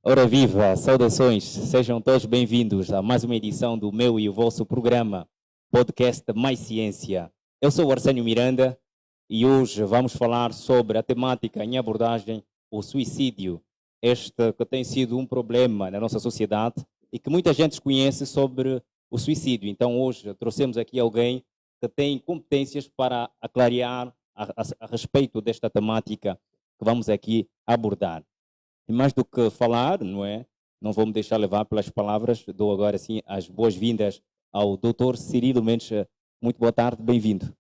Ora viva, saudações, sejam todos bem-vindos a mais uma edição do meu e o vosso programa, podcast Mais Ciência. Eu sou o Arsénio Miranda e hoje vamos falar sobre a temática em abordagem, o suicídio. Este que tem sido um problema na nossa sociedade e que muita gente conhece sobre o suicídio. Então hoje trouxemos aqui alguém que tem competências para aclarear a respeito desta temática que vamos aqui abordar. E mais do que falar, não é? Não vou me deixar levar pelas palavras. Dou agora sim as boas-vindas ao Dr. Cirilo Mendes. Muito boa tarde, bem-vindo.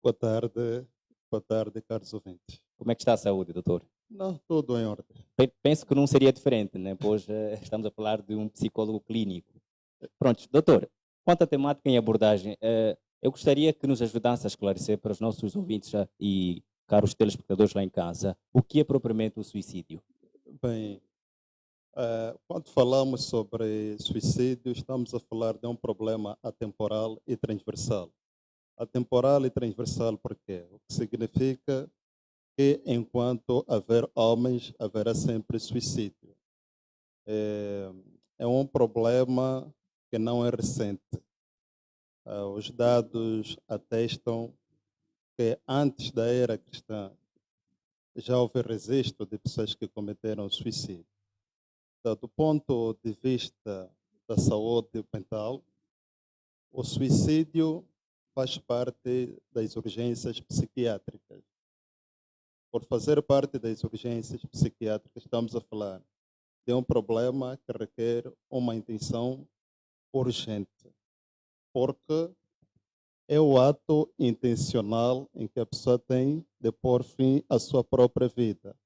Boa tarde, caros ouvintes. Como é que está a saúde, doutor? Não, tudo em ordem. Penso que não seria diferente, né? Pois estamos a falar de um psicólogo clínico. Pronto, doutor, quanto à temática em abordagem, eu gostaria que nos ajudasse a esclarecer para os nossos ouvintes e caros telespectadores lá em casa, o que é propriamente o suicídio? Bem, quando falamos sobre suicídio, estamos a falar de um problema atemporal e transversal. Atemporal e transversal porque o que significa que enquanto haver homens, haverá sempre suicídio. É um problema que não é recente. Os dados atestam que antes da era cristã já houve registro de pessoas que cometeram suicídio. Então, do ponto de vista da saúde mental, o suicídio faz parte das urgências psiquiátricas. Por fazer parte das urgências psiquiátricas, estamos a falar de um problema que requer uma intenção urgente, porque é o ato intencional em que a pessoa tem de pôr fim à sua própria vida.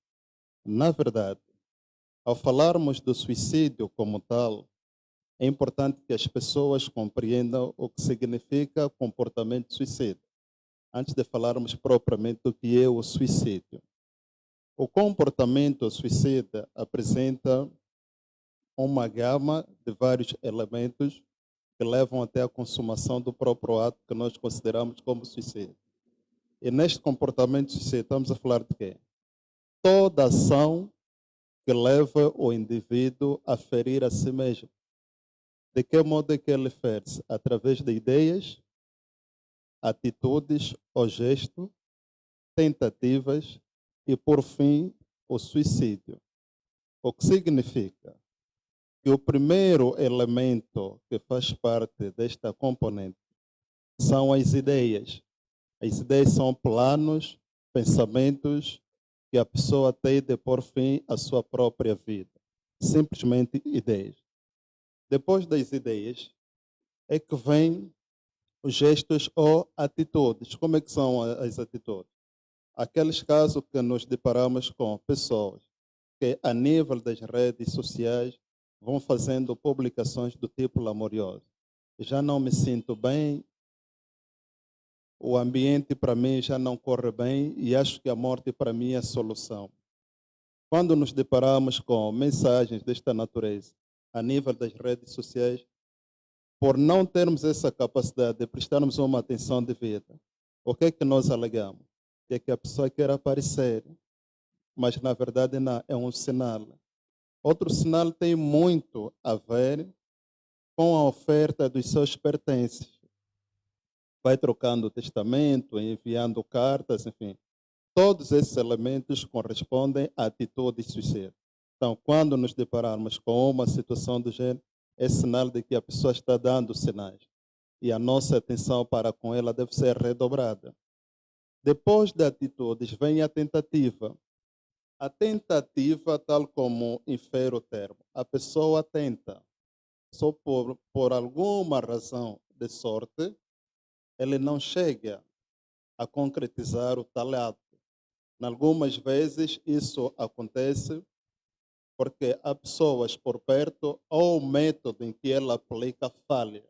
Na verdade, ao falarmos do suicídio como tal, é importante que as pessoas compreendam o que significa comportamento suicida, antes de falarmos propriamente do que é o suicídio. O comportamento suicida apresenta uma gama de vários elementos que levam até a consumação do próprio ato que nós consideramos como suicídio. E neste comportamento suicida, estamos a falar de quê? Toda ação que leva o indivíduo a ferir a si mesmo. De que modo é que ele fere-se? Através de ideias, atitudes ou gesto, tentativas e, por fim, o suicídio. O que significa que o primeiro elemento que faz parte desta componente são as ideias. As ideias são planos, pensamentos que a pessoa tem de pôr fim à sua própria vida. Simplesmente ideias. Depois das ideias é que vem os gestos ou atitudes. Como é que são as atitudes? Aqueles casos que nos deparamos com pessoas que, a nível das redes sociais, vão fazendo publicações do tipo lamorioso. Já não me sinto bem, o ambiente para mim já não corre bem e acho que a morte para mim é a solução. Quando nos deparamos com mensagens desta natureza, a nível das redes sociais, por não termos essa capacidade de prestarmos uma atenção devida, o que é que nós alegamos? É que a pessoa quer aparecer, mas na verdade não, é um sinal. Outro sinal tem muito a ver com a oferta dos seus pertences. Vai trocando testamento, enviando cartas, enfim. Todos esses elementos correspondem a atitudes suicidas. Então, quando nos depararmos com uma situação do gênero, é sinal de que a pessoa está dando sinais. E a nossa atenção para com ela deve ser redobrada. Depois da atitudes vem a tentativa. A tentativa, tal como infere o termo, a pessoa tenta, só por alguma razão de sorte, ele não chega a concretizar o tal ato. Algumas vezes isso acontece porque há pessoas por perto ou o método em que ela aplica falha.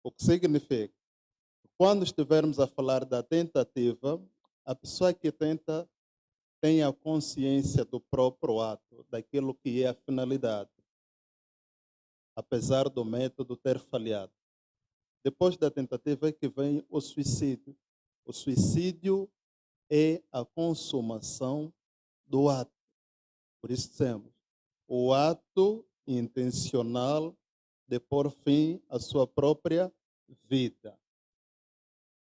O que significa? Quando estivermos a falar da tentativa, a pessoa que tenta tem a consciência do próprio ato, daquilo que é a finalidade, apesar do método ter falhado. Depois da tentativa é que vem o suicídio. O suicídio é a consumação do ato. Por isso dizemos, o ato intencional de pôr fim à sua própria vida.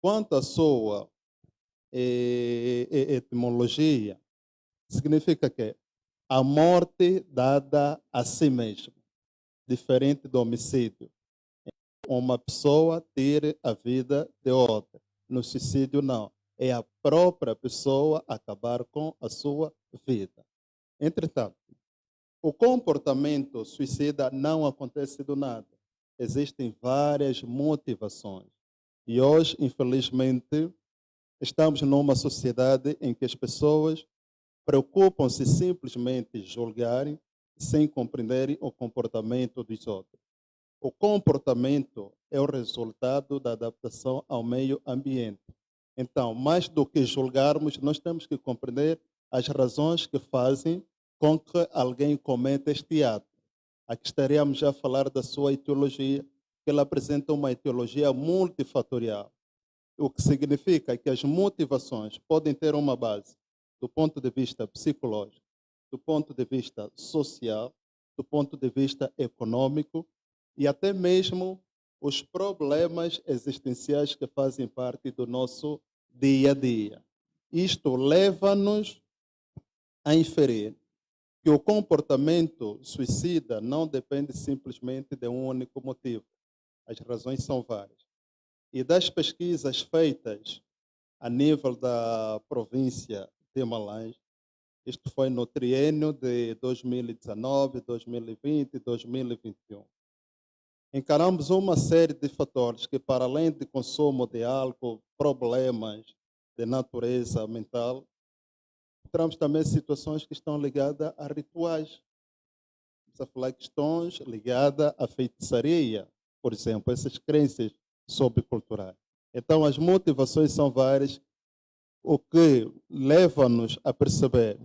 Quanto à sua etimologia, significa que a morte dada a si mesmo, diferente do homicídio. Uma pessoa tira a vida de outra. No suicídio, não. É a própria pessoa acabar com a sua vida. Entretanto, o comportamento suicida não acontece do nada. Existem várias motivações. E hoje, infelizmente, estamos numa sociedade em que as pessoas preocupam-se simplesmente em julgarem sem compreenderem o comportamento dos outros. O comportamento é o resultado da adaptação ao meio ambiente. Então, mais do que julgarmos, nós temos que compreender as razões que fazem com que alguém cometa este ato. Aqui estaríamos já a falar da sua etiologia, que ela apresenta uma etiologia multifatorial. O que significa que as motivações podem ter uma base do ponto de vista psicológico, do ponto de vista social, do ponto de vista econômico e até mesmo os problemas existenciais que fazem parte do nosso dia a dia. Isto leva-nos a inferir que o comportamento suicida não depende simplesmente de um único motivo. As razões são várias. E das pesquisas feitas a nível da província de Malange, isto foi no triênio de 2019, 2020 e 2021. Encaramos uma série de fatores que, para além de consumo de álcool, problemas de natureza mental, encontramos também situações que estão ligadas a rituais. Estamos a falar de questões ligadas à feitiçaria, por exemplo, essas crenças subculturais. Então, as motivações são várias, o que leva-nos a perceber,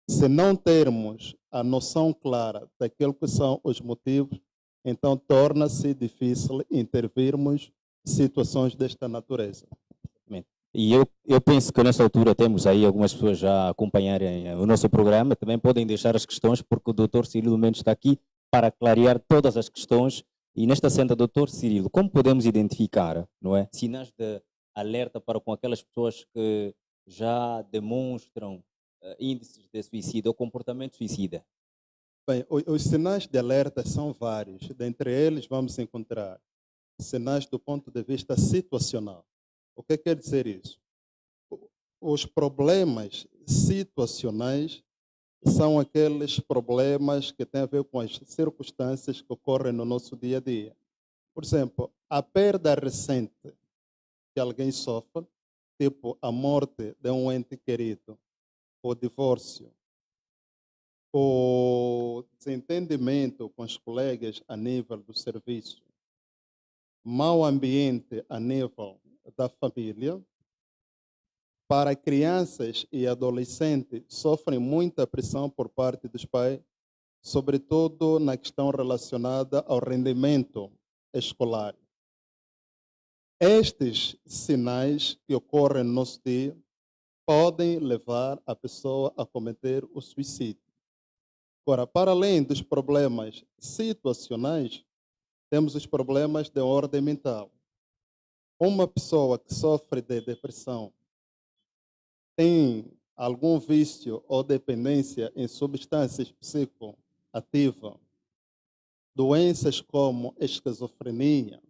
se não termos a noção clara daquilo que são os motivos, então torna-se difícil intervirmos situações desta natureza. E eu penso que nesta altura temos aí algumas pessoas já a acompanharem o nosso programa, também podem deixar as questões, porque o Dr. Cirilo Mendes está aqui para clarear todas as questões. E nesta senda, Dr. Cirilo, como podemos identificar, não é, sinais de alerta para com aquelas pessoas que já demonstram índices de suicídio ou comportamento suicida? Bem, os sinais de alerta são vários. Dentre eles, vamos encontrar sinais do ponto de vista situacional. O que quer dizer isso? Os problemas situacionais são aqueles problemas que têm a ver com as circunstâncias que ocorrem no nosso dia a dia. Por exemplo, a perda recente que alguém sofre, tipo a morte de um ente querido, o divórcio, o desentendimento com os colegas a nível do serviço, mau ambiente a nível da família. Para crianças e adolescentes, sofrem muita pressão por parte dos pais, sobretudo na questão relacionada ao rendimento escolar. Estes sinais que ocorrem no nosso dia podem levar a pessoa a cometer o suicídio. Agora, para além dos problemas situacionais, temos os problemas de ordem mental. Uma pessoa que sofre de depressão tem algum vício ou dependência em substâncias psicoativas, doenças como esquizofrenia,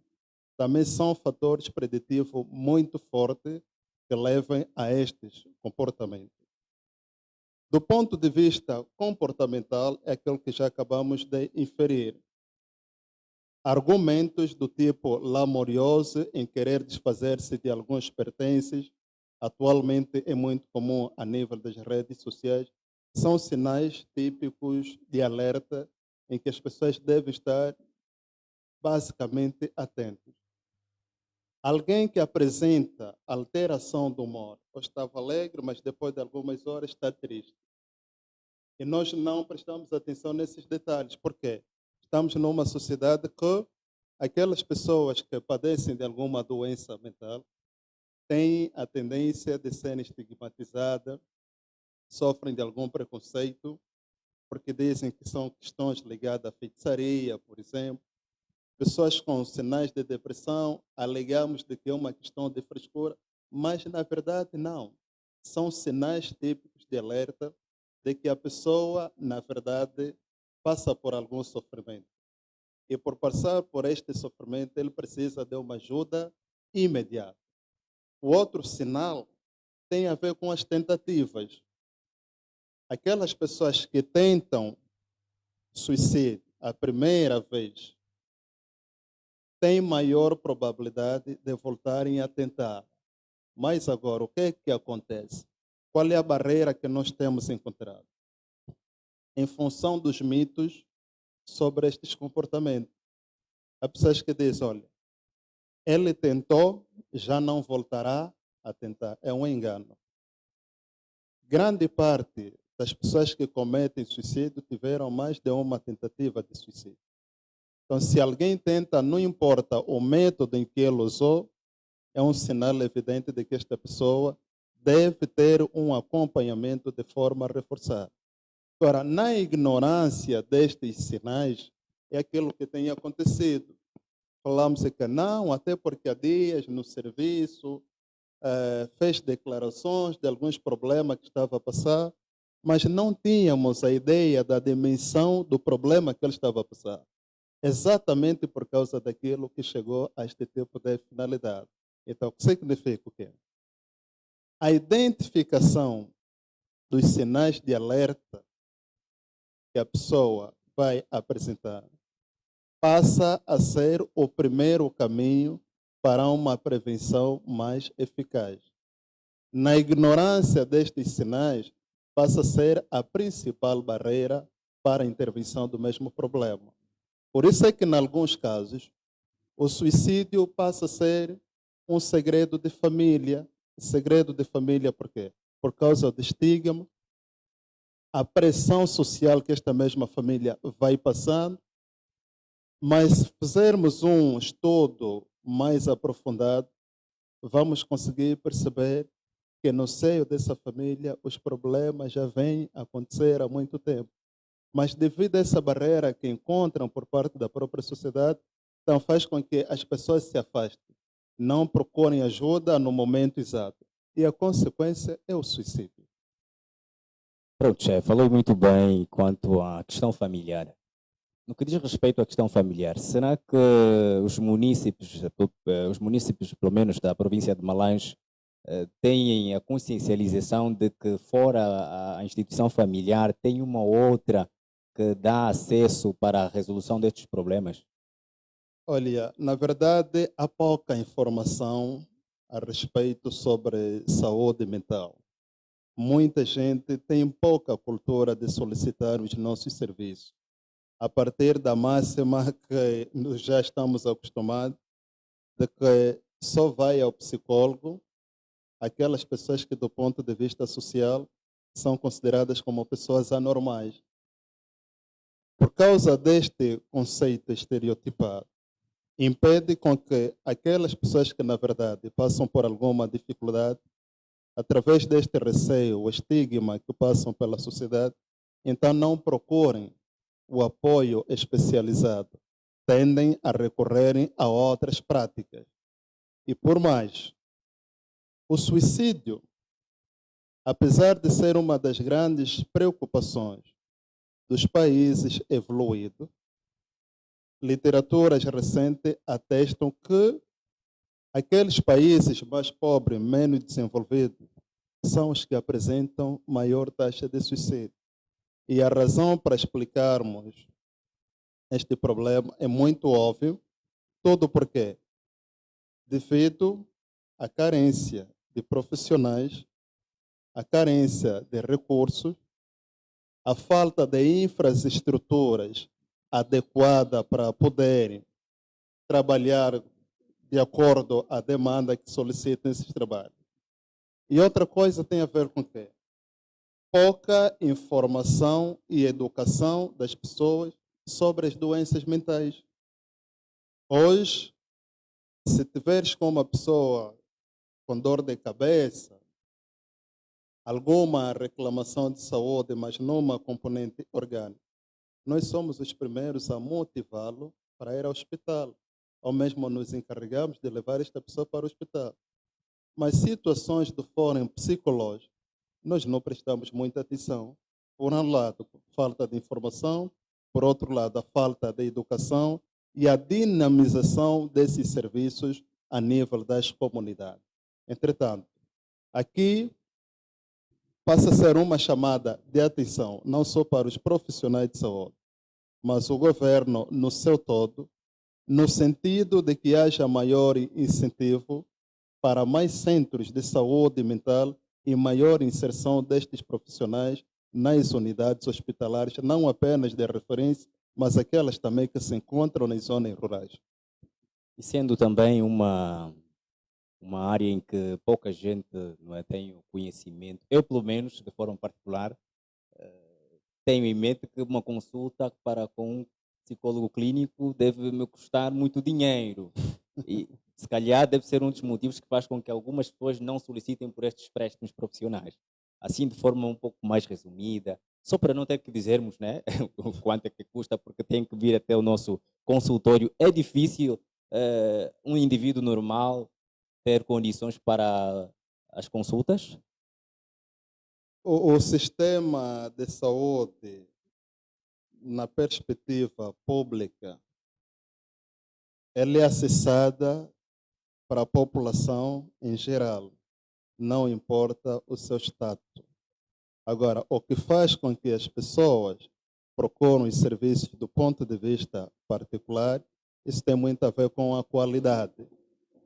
também são fatores preditivos muito fortes que levam a estes comportamentos. Do ponto de vista comportamental, é aquilo que já acabamos de inferir. Argumentos do tipo lamorioso em querer desfazer-se de alguns pertences, atualmente é muito comum a nível das redes sociais, são sinais típicos de alerta em que as pessoas devem estar basicamente atentas. Alguém que apresenta alteração do humor, ou estava alegre, mas depois de algumas horas está triste. E nós não prestamos atenção nesses detalhes. Por quê? Estamos numa sociedade que aquelas pessoas que padecem de alguma doença mental têm a tendência de serem estigmatizadas, sofrem de algum preconceito porque dizem que são questões ligadas à feitiçaria, por exemplo. Pessoas com sinais de depressão, alegamos de que é uma questão de frescura, mas na verdade não. São sinais típicos de alerta de que a pessoa, na verdade, passa por algum sofrimento. E por passar por este sofrimento, ele precisa de uma ajuda imediata. O outro sinal tem a ver com as tentativas. Aquelas pessoas que tentam suicídio a primeira vez têm maior probabilidade de voltarem a tentar. Mas agora, o que é que acontece? Qual é a barreira que nós temos encontrado? Em função dos mitos sobre estes comportamentos. Há pessoas que dizem, olha, ele tentou, já não voltará a tentar. É um engano. Grande parte das pessoas que cometem suicídio tiveram mais de uma tentativa de suicídio. Então, se alguém tenta, não importa o método em que ele usou, é um sinal evidente de que esta pessoa deve ter um acompanhamento de forma reforçada. Agora, na ignorância destes sinais, é aquilo que tem acontecido. Falamos que não, até porque há dias no serviço fez declarações de alguns problemas que estava a passar, mas não tínhamos a ideia da dimensão do problema que ele estava a passar. Exatamente por causa daquilo que chegou a este tipo de finalidade. Então, o que significa o quê? A identificação dos sinais de alerta que a pessoa vai apresentar passa a ser o primeiro caminho para uma prevenção mais eficaz. Na ignorância destes sinais, passa a ser a principal barreira para a intervenção do mesmo problema. Por isso é que, em alguns casos, o suicídio passa a ser um segredo de família. Segredo de família por quê? Por causa do estigma, a pressão social que esta mesma família vai passando. Mas se fizermos um estudo mais aprofundado, vamos conseguir perceber que no seio dessa família os problemas já vêm a acontecer há muito tempo. Mas devido a essa barreira que encontram por parte da própria sociedade, então faz com que as pessoas se afastem, não procurem ajuda no momento exato. E a consequência é o suicídio. Pronto, chefe, falou muito bem quanto à questão familiar. No que diz respeito à questão familiar, será que os munícipes, pelo menos da província de Malange, têm a consciencialização de que fora a instituição familiar tem uma outra que dá acesso para a resolução destes problemas? Olha, na verdade, há pouca informação a respeito sobre saúde mental. Muita gente tem pouca cultura de solicitar os nossos serviços. A partir da máxima que nós já estamos acostumados, de que só vai ao psicólogo aquelas pessoas que, do ponto de vista social, são consideradas como pessoas anormais. Por causa deste conceito estereotipado, impede com que aquelas pessoas que, na verdade, passam por alguma dificuldade, através deste receio, o estigma que passam pela sociedade, então não procurem o apoio especializado, tendem a recorrerem a outras práticas. E por mais, o suicídio, apesar de ser uma das grandes preocupações dos países evoluídos, literaturas recentes atestam que aqueles países mais pobres, menos desenvolvidos, são os que apresentam maior taxa de suicídio. E a razão para explicarmos este problema é muito óbvio, tudo porque, devido à carência de profissionais, à carência de recursos, a falta de infraestruturas adequadas para poderem trabalhar de acordo à demanda que solicitam esses trabalhos. E outra coisa tem a ver com o quê? Pouca informação e educação das pessoas sobre as doenças mentais. Hoje, se tiveres com uma pessoa com dor de cabeça, alguma reclamação de saúde, mas numa componente orgânica, nós somos os primeiros a motivá-lo para ir ao hospital, ou mesmo nos encarregamos de levar esta pessoa para o hospital. Mas situações do fórum psicológico, nós não prestamos muita atenção. Por um lado, falta de informação, por outro lado, a falta de educação e a dinamização desses serviços a nível das comunidades. Entretanto, aqui passa a ser uma chamada de atenção, não só para os profissionais de saúde, mas o governo no seu todo, no sentido de que haja maior incentivo para mais centros de saúde mental e maior inserção destes profissionais nas unidades hospitalares, não apenas de referência, mas aquelas também que se encontram nas zonas rurais. E sendo também uma área em que pouca gente não é, tem o conhecimento, eu pelo menos, de forma particular, tenho em mente que uma consulta para com um psicólogo clínico deve me custar muito dinheiro. E se calhar deve ser um dos motivos que faz com que algumas pessoas não solicitem por estes préstimos profissionais. Assim, de forma um pouco mais resumida, só para não ter que dizermos, né, o quanto é que custa, porque tem que vir até o nosso consultório. É difícil um indivíduo normal ter condições para as consultas? O sistema de saúde, na perspectiva pública, ele é acessada para a população em geral, não importa o seu status. Agora, o que faz com que as pessoas procuram os serviços do ponto de vista particular, isso tem muito a ver com a qualidade.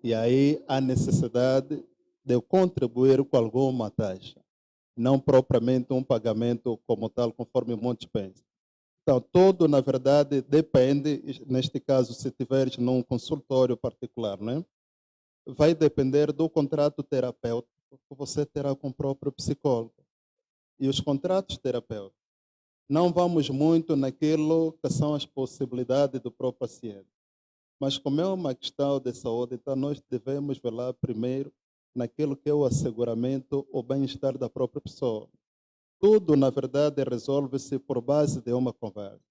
E aí a necessidade de eu contribuir com alguma taxa, não propriamente um pagamento como tal, conforme muitos pensam. Então, tudo, na verdade, depende, neste caso, se tiveres num consultório particular, né? Vai depender do contrato terapêutico que você terá com o próprio psicólogo. E os contratos terapêuticos, não vamos muito naquilo que são as possibilidades do próprio paciente. Mas como é uma questão de saúde, então nós devemos velar primeiro naquilo que é o asseguramento, o bem-estar da própria pessoa. Tudo, na verdade, resolve-se por base de uma conversa.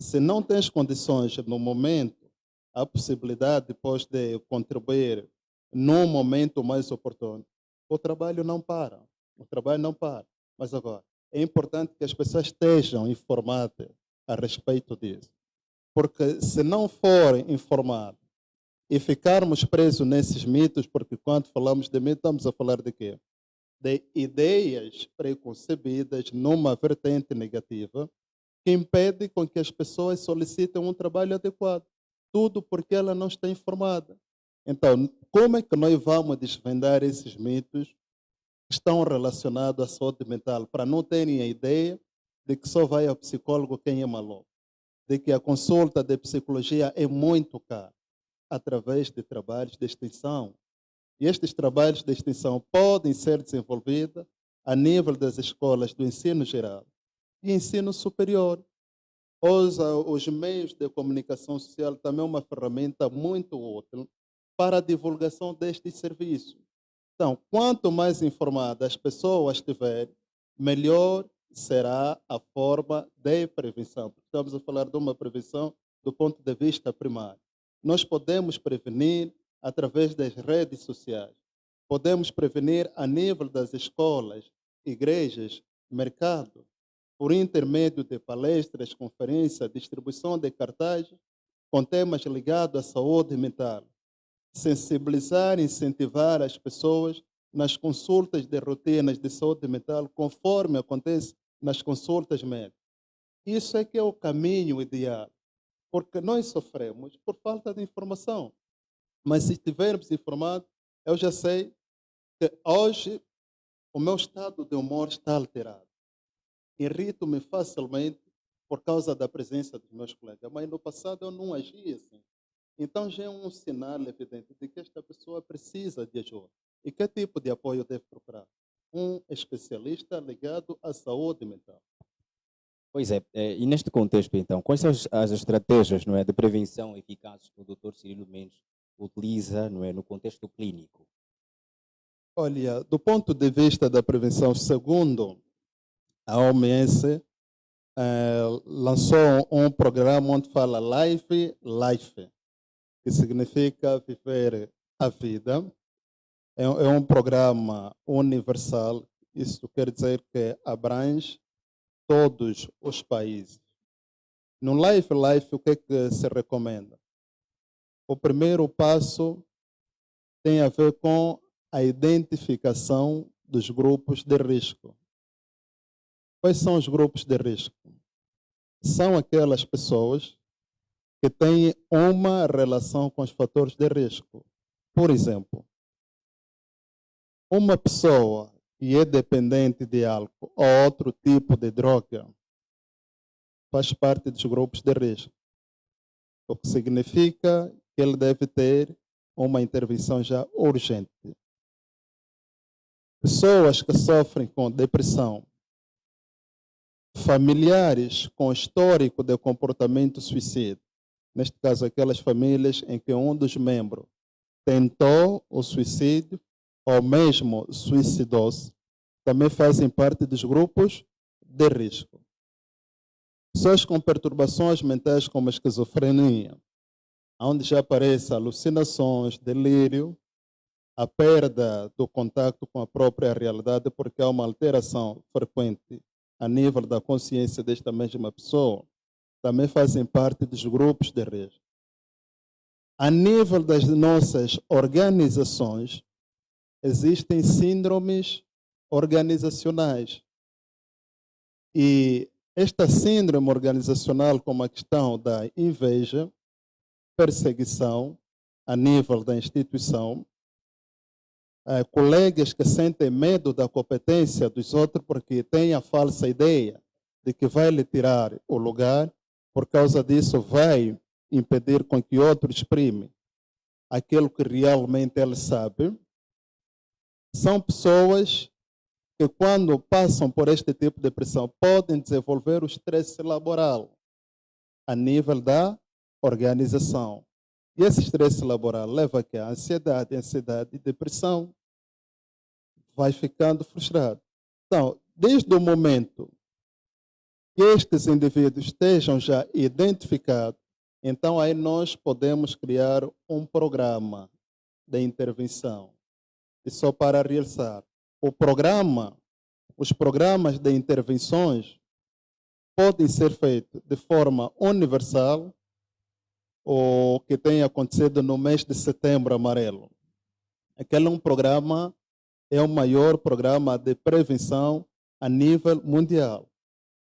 Se não tens condições no momento, a possibilidade depois de contribuir num momento mais oportuno, o trabalho não para. O trabalho não para. Mas agora, é importante que as pessoas estejam informadas a respeito disso. Porque se não forem informados e ficarmos presos nesses mitos, porque quando falamos de mito, estamos a falar de quê? De ideias preconcebidas numa vertente negativa que impede com que as pessoas solicitem um trabalho adequado. Tudo porque ela não está informada. Então, como é que nós vamos desvendar esses mitos que estão relacionados à saúde mental, para não terem a ideia de que só vai ao psicólogo quem é maluco, de que a consulta de psicologia é muito cara, através de trabalhos de extensão. E estes trabalhos de extensão podem ser desenvolvidos a nível das escolas do ensino geral e ensino superior. Os meios de comunicação social também é uma ferramenta muito útil para a divulgação destes serviços. Então, quanto mais informadas as pessoas estiverem, melhor será a forma de prevenção. Estamos a falar de uma prevenção do ponto de vista primário. Nós podemos prevenir através das redes sociais. Podemos prevenir a nível das escolas, igrejas, mercado, por intermédio de palestras, conferências, distribuição de cartazes com temas ligados à saúde mental. Sensibilizar e incentivar as pessoas nas consultas de rotinas de saúde mental, conforme acontece nas consultas médicas. Isso é que é o caminho ideal, porque nós sofremos por falta de informação. Mas se estivermos informados, eu já sei que hoje o meu estado de humor está alterado. Irrito-me facilmente por causa da presença dos meus colegas, mas no passado eu não agia assim. Então já é um sinal evidente de que esta pessoa precisa de ajuda. E que tipo de apoio deve procurar? Um especialista ligado à saúde mental. Pois é, e neste contexto, então, quais são as estratégias, não é, de prevenção eficazes que o Dr. Cirilo Mendes utiliza, não é, no contexto clínico? Olha, do ponto de vista da prevenção, segundo a OMS, lançou um programa onde fala Life, que significa viver a vida. É um programa universal, isso quer dizer que abrange todos os países. No Life, o que é que se recomenda? O primeiro passo tem a ver com a identificação dos grupos de risco. Quais são os grupos de risco? São aquelas pessoas que têm uma relação com os fatores de risco. Por exemplo, uma pessoa que é dependente de álcool ou outro tipo de droga faz parte dos grupos de risco, o que significa que ele deve ter uma intervenção já urgente. Pessoas que sofrem com depressão, familiares com histórico de comportamento suicida, neste caso aquelas famílias em que um dos membros tentou o suicídio ou mesmo suicidou-se, também fazem parte dos grupos de risco. Pessoas com perturbações mentais como a esquizofrenia, onde já aparecem alucinações, delírio, a perda do contato com a própria realidade, porque há uma alteração frequente a nível da consciência desta mesma pessoa, também fazem parte dos grupos de risco. A nível das nossas organizações, existem síndromes organizacionais. E esta síndrome organizacional, como a questão da inveja, perseguição a nível da instituição, colegas que sentem medo da competência dos outros porque têm a falsa ideia de que vai lhe tirar o lugar, por causa disso vai impedir com que outro exprime aquilo que realmente ele sabe. São pessoas que quando passam por este tipo de pressão podem desenvolver o estresse laboral a nível da organização. E esse estresse laboral leva a que a ansiedade e depressão vai ficando frustrado. Então, desde o momento que estes indivíduos estejam já identificados, então aí nós podemos criar um programa de intervenção. E só para realçar, os programas de intervenções podem ser feitos de forma universal, o que tem acontecido no mês de Setembro Amarelo. Aquele é um programa, é o maior programa de prevenção a nível mundial.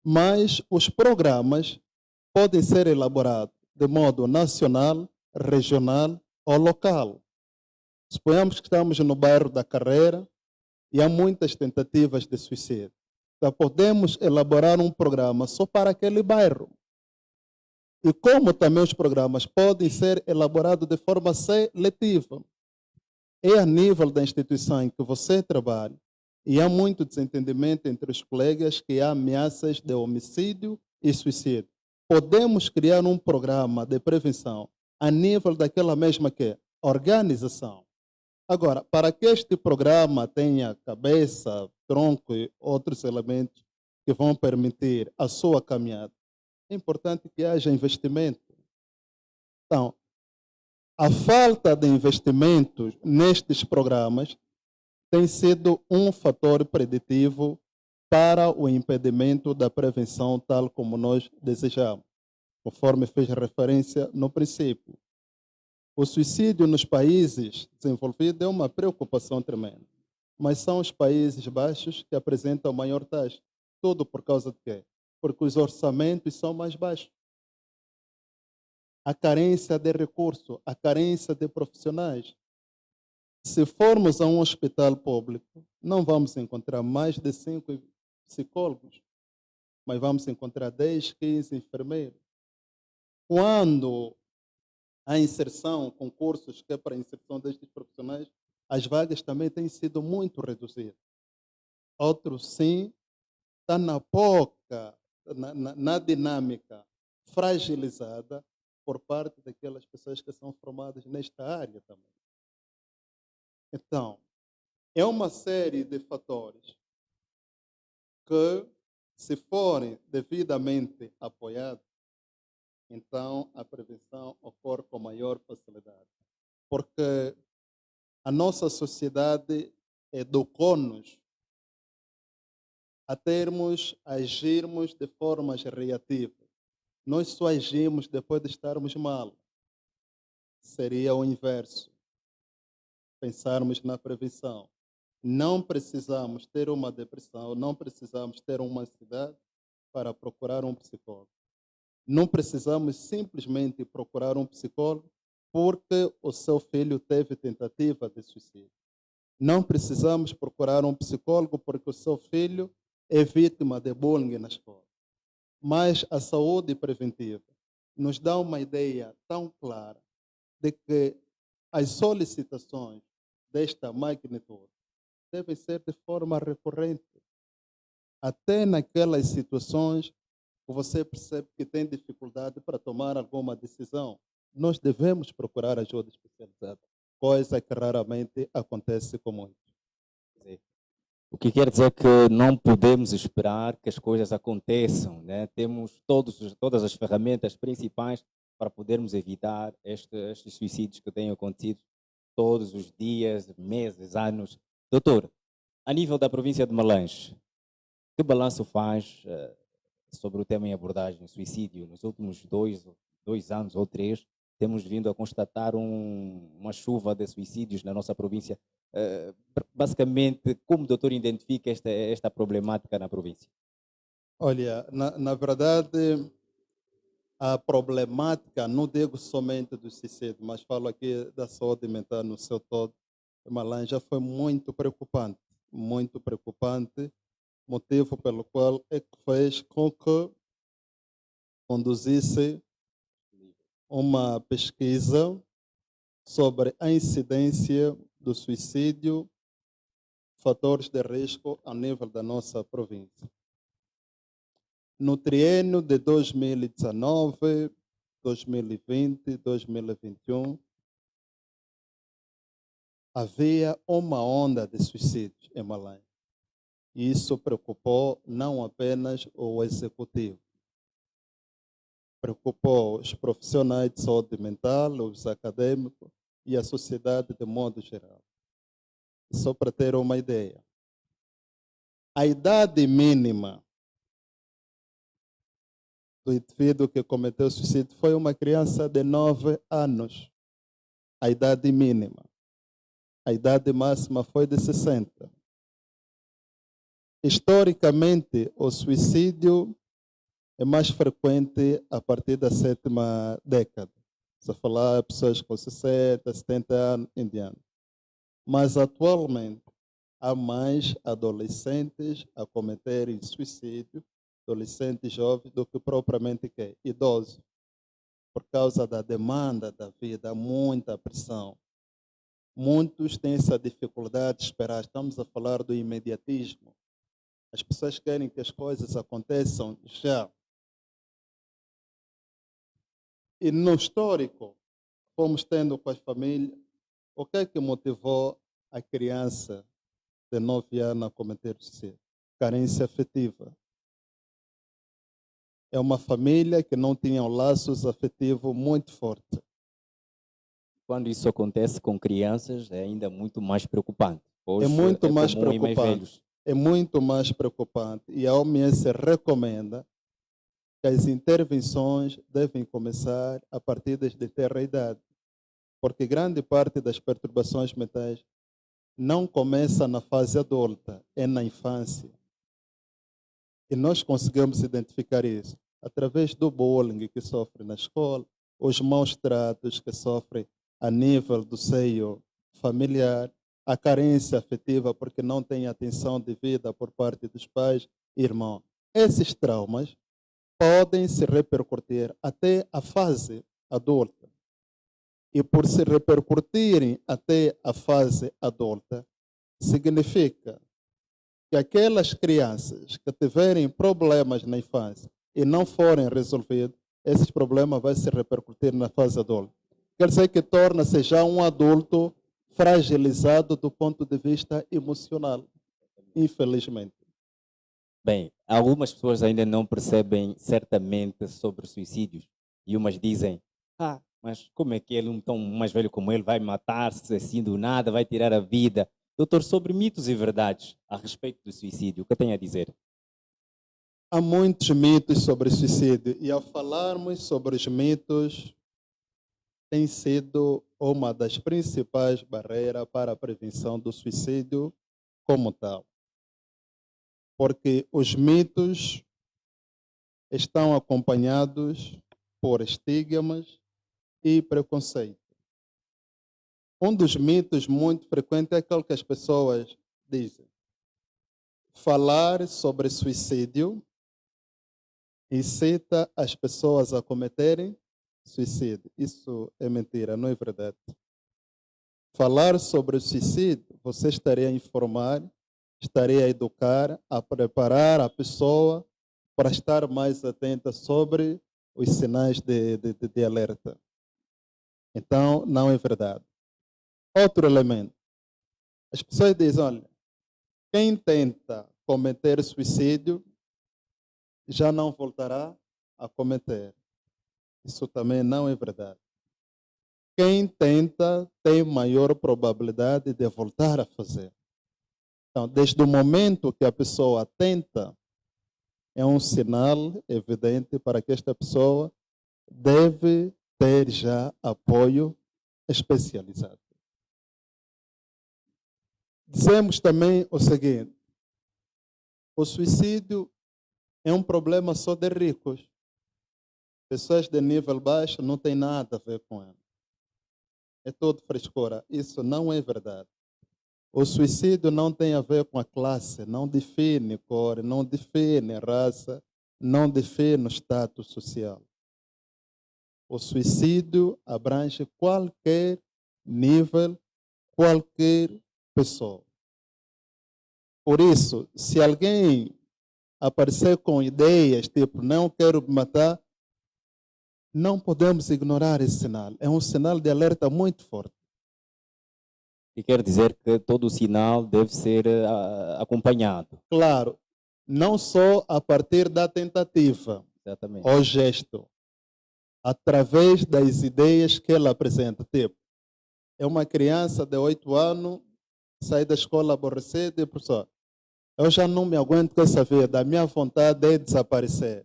Mas os programas podem ser elaborados de modo nacional, regional ou local. Suponhamos que estamos no bairro da Carreira e há muitas tentativas de suicídio. Então, podemos elaborar um programa só para aquele bairro. E como também os programas podem ser elaborados de forma seletiva. É a nível da instituição em que você trabalha e há muito desentendimento entre os colegas que há ameaças de homicídio e suicídio. Podemos criar um programa de prevenção a nível daquela mesma organização. Agora, para que este programa tenha cabeça, tronco e outros elementos que vão permitir a sua caminhada, é importante que haja investimento. Então, a falta de investimentos nestes programas tem sido um fator preditivo para o impedimento da prevenção tal como nós desejamos, conforme fez referência no princípio. O suicídio nos países desenvolvidos é uma preocupação tremenda, mas são os países baixos que apresentam maior taxa. Tudo por causa de quê? Porque os orçamentos são mais baixos. A carência de recursos, a carência de profissionais. Se formos a um hospital público, não vamos encontrar mais de 5 psicólogos, mas vamos encontrar 10, 15 enfermeiros. Quando a inserção, concursos que é para a inserção destes profissionais, as vagas também têm sido muito reduzidas. Outros, sim, está na dinâmica fragilizada por parte daquelas pessoas que são formadas nesta área também. Então, É uma série de fatores que, se forem devidamente apoiados, então a prevenção ocorre com maior facilidade. Porque a nossa sociedade educou-nos a agirmos de formas reativas. Nós só agimos depois de estarmos mal. Seria o inverso. Pensarmos na prevenção. Não precisamos ter uma depressão, não precisamos ter uma ansiedade para procurar um psicólogo. Não precisamos simplesmente procurar um psicólogo porque o seu filho teve tentativa de suicídio. Não precisamos procurar um psicólogo porque o seu filho é vítima de bullying na escola. Mas a saúde preventiva nos dá uma ideia tão clara de que as solicitações desta magnitude devem ser de forma recorrente. Até naquelas situações que você percebe que tem dificuldade para tomar alguma decisão, nós devemos procurar ajuda especializada, coisa que raramente acontece com muitos. O que quer dizer que não podemos esperar que as coisas aconteçam, né? Temos todas as ferramentas principais para podermos evitar estes suicídios que têm acontecido todos os dias, meses, anos. Doutor, a nível da província de Malange, que balanço faz sobre o tema em abordagem suicídio? Nos últimos dois anos ou três, temos vindo a constatar uma chuva de suicídios na nossa província. Basicamente, como o doutor identifica esta problemática na província? Olha, na verdade, a problemática, não digo somente do suicídio, mas falo aqui da saúde mental no seu todo, Malange, já foi muito preocupante, motivo pelo qual é que fez com que conduzisse uma pesquisa sobre a incidência do suicídio, fatores de risco a nível da nossa província. No triênio de 2019, 2020, 2021, havia uma onda de suicídios em Malange. E isso preocupou não apenas o executivo, preocupou os profissionais de saúde mental, os acadêmicos e a sociedade de modo geral. Só para ter uma ideia, a idade mínima do indivíduo que cometeu suicídio foi uma criança de 9 anos. A idade mínima. A idade máxima foi de 60. Historicamente, o suicídio é mais frequente a partir da 7ª década. Se a falar de pessoas com 60, 70 anos em diante. Mas atualmente há mais adolescentes a cometerem suicídio, adolescentes jovens, do que propriamente idosos, por causa da demanda da vida, muita pressão. Muitos têm essa dificuldade de esperar. Estamos a falar do imediatismo. As pessoas querem que as coisas aconteçam já. E no histórico, fomos tendo com as famílias, o que é que motivou a criança de 9 anos a cometer suicídio? Carência afetiva. É uma família que não tinha laços afetivos muito fortes. Quando isso acontece com crianças, é ainda muito mais preocupante. Hoje é muito mais comum em mais preocupante. velhos. É muito mais preocupante. E a OMS recomenda que as intervenções devem começar a partir de ter a idade. Porque grande parte das perturbações mentais não começa na fase adulta, é na infância. E nós conseguimos identificar isso através do bullying que sofre na escola, os maus tratos que sofre a nível do seio familiar, a carência afetiva porque não tem atenção devida por parte dos pais e irmãos. Esses traumas podem se repercutir até a fase adulta. E por se repercutirem até a fase adulta, significa que aquelas crianças que tiverem problemas na infância e não forem resolvidos, esses problemas vão se repercutir na fase adulta. Quer dizer que torna-se já um adulto fragilizado do ponto de vista emocional, infelizmente. Bem, algumas pessoas ainda não percebem certamente sobre suicídios e umas dizem, mas como é que ele, um tão mais velho como ele, vai matar-se assim do nada, vai tirar a vida? Doutor, sobre mitos e verdades a respeito do suicídio, o que tem a dizer? Há muitos mitos sobre suicídio e ao falarmos sobre os mitos, tem sido uma das principais barreiras para a prevenção do suicídio como tal. Porque os mitos estão acompanhados por estigmas e preconceito. Um dos mitos muito frequentes é aquele que as pessoas dizem. Falar sobre suicídio incita as pessoas a cometerem suicídio. Isso é mentira, não é verdade. Falar sobre o suicídio, você estaria a informar, estaria a educar, a preparar a pessoa para estar mais atenta sobre os sinais de alerta. Então, não é verdade. Outro elemento. As pessoas dizem, olha, quem tenta cometer suicídio já não voltará a cometer. Isso também não é verdade. Quem tenta tem maior probabilidade de voltar a fazer. Então, desde o momento que a pessoa tenta, é um sinal evidente para que esta pessoa deve ter já apoio especializado. Dizemos também o seguinte: o suicídio é um problema só de ricos. Pessoas de nível baixo não tem nada a ver com ele. É tudo frescura. Isso não é verdade. O suicídio não tem a ver com a classe, não define cor, não define raça, não define o status social. O suicídio abrange qualquer nível, qualquer pessoa. Por isso, se alguém aparecer com ideias tipo não quero me matar, não podemos ignorar esse sinal. É um sinal de alerta muito forte. E quer dizer que todo o sinal deve ser acompanhado. Claro, não só a partir da tentativa Exatamente. ou gesto, através das ideias que ela apresenta. Tipo, é uma criança de 8 anos, sai da escola aborrecida e professor, eu já não me aguento com essa vida, a minha vontade é desaparecer.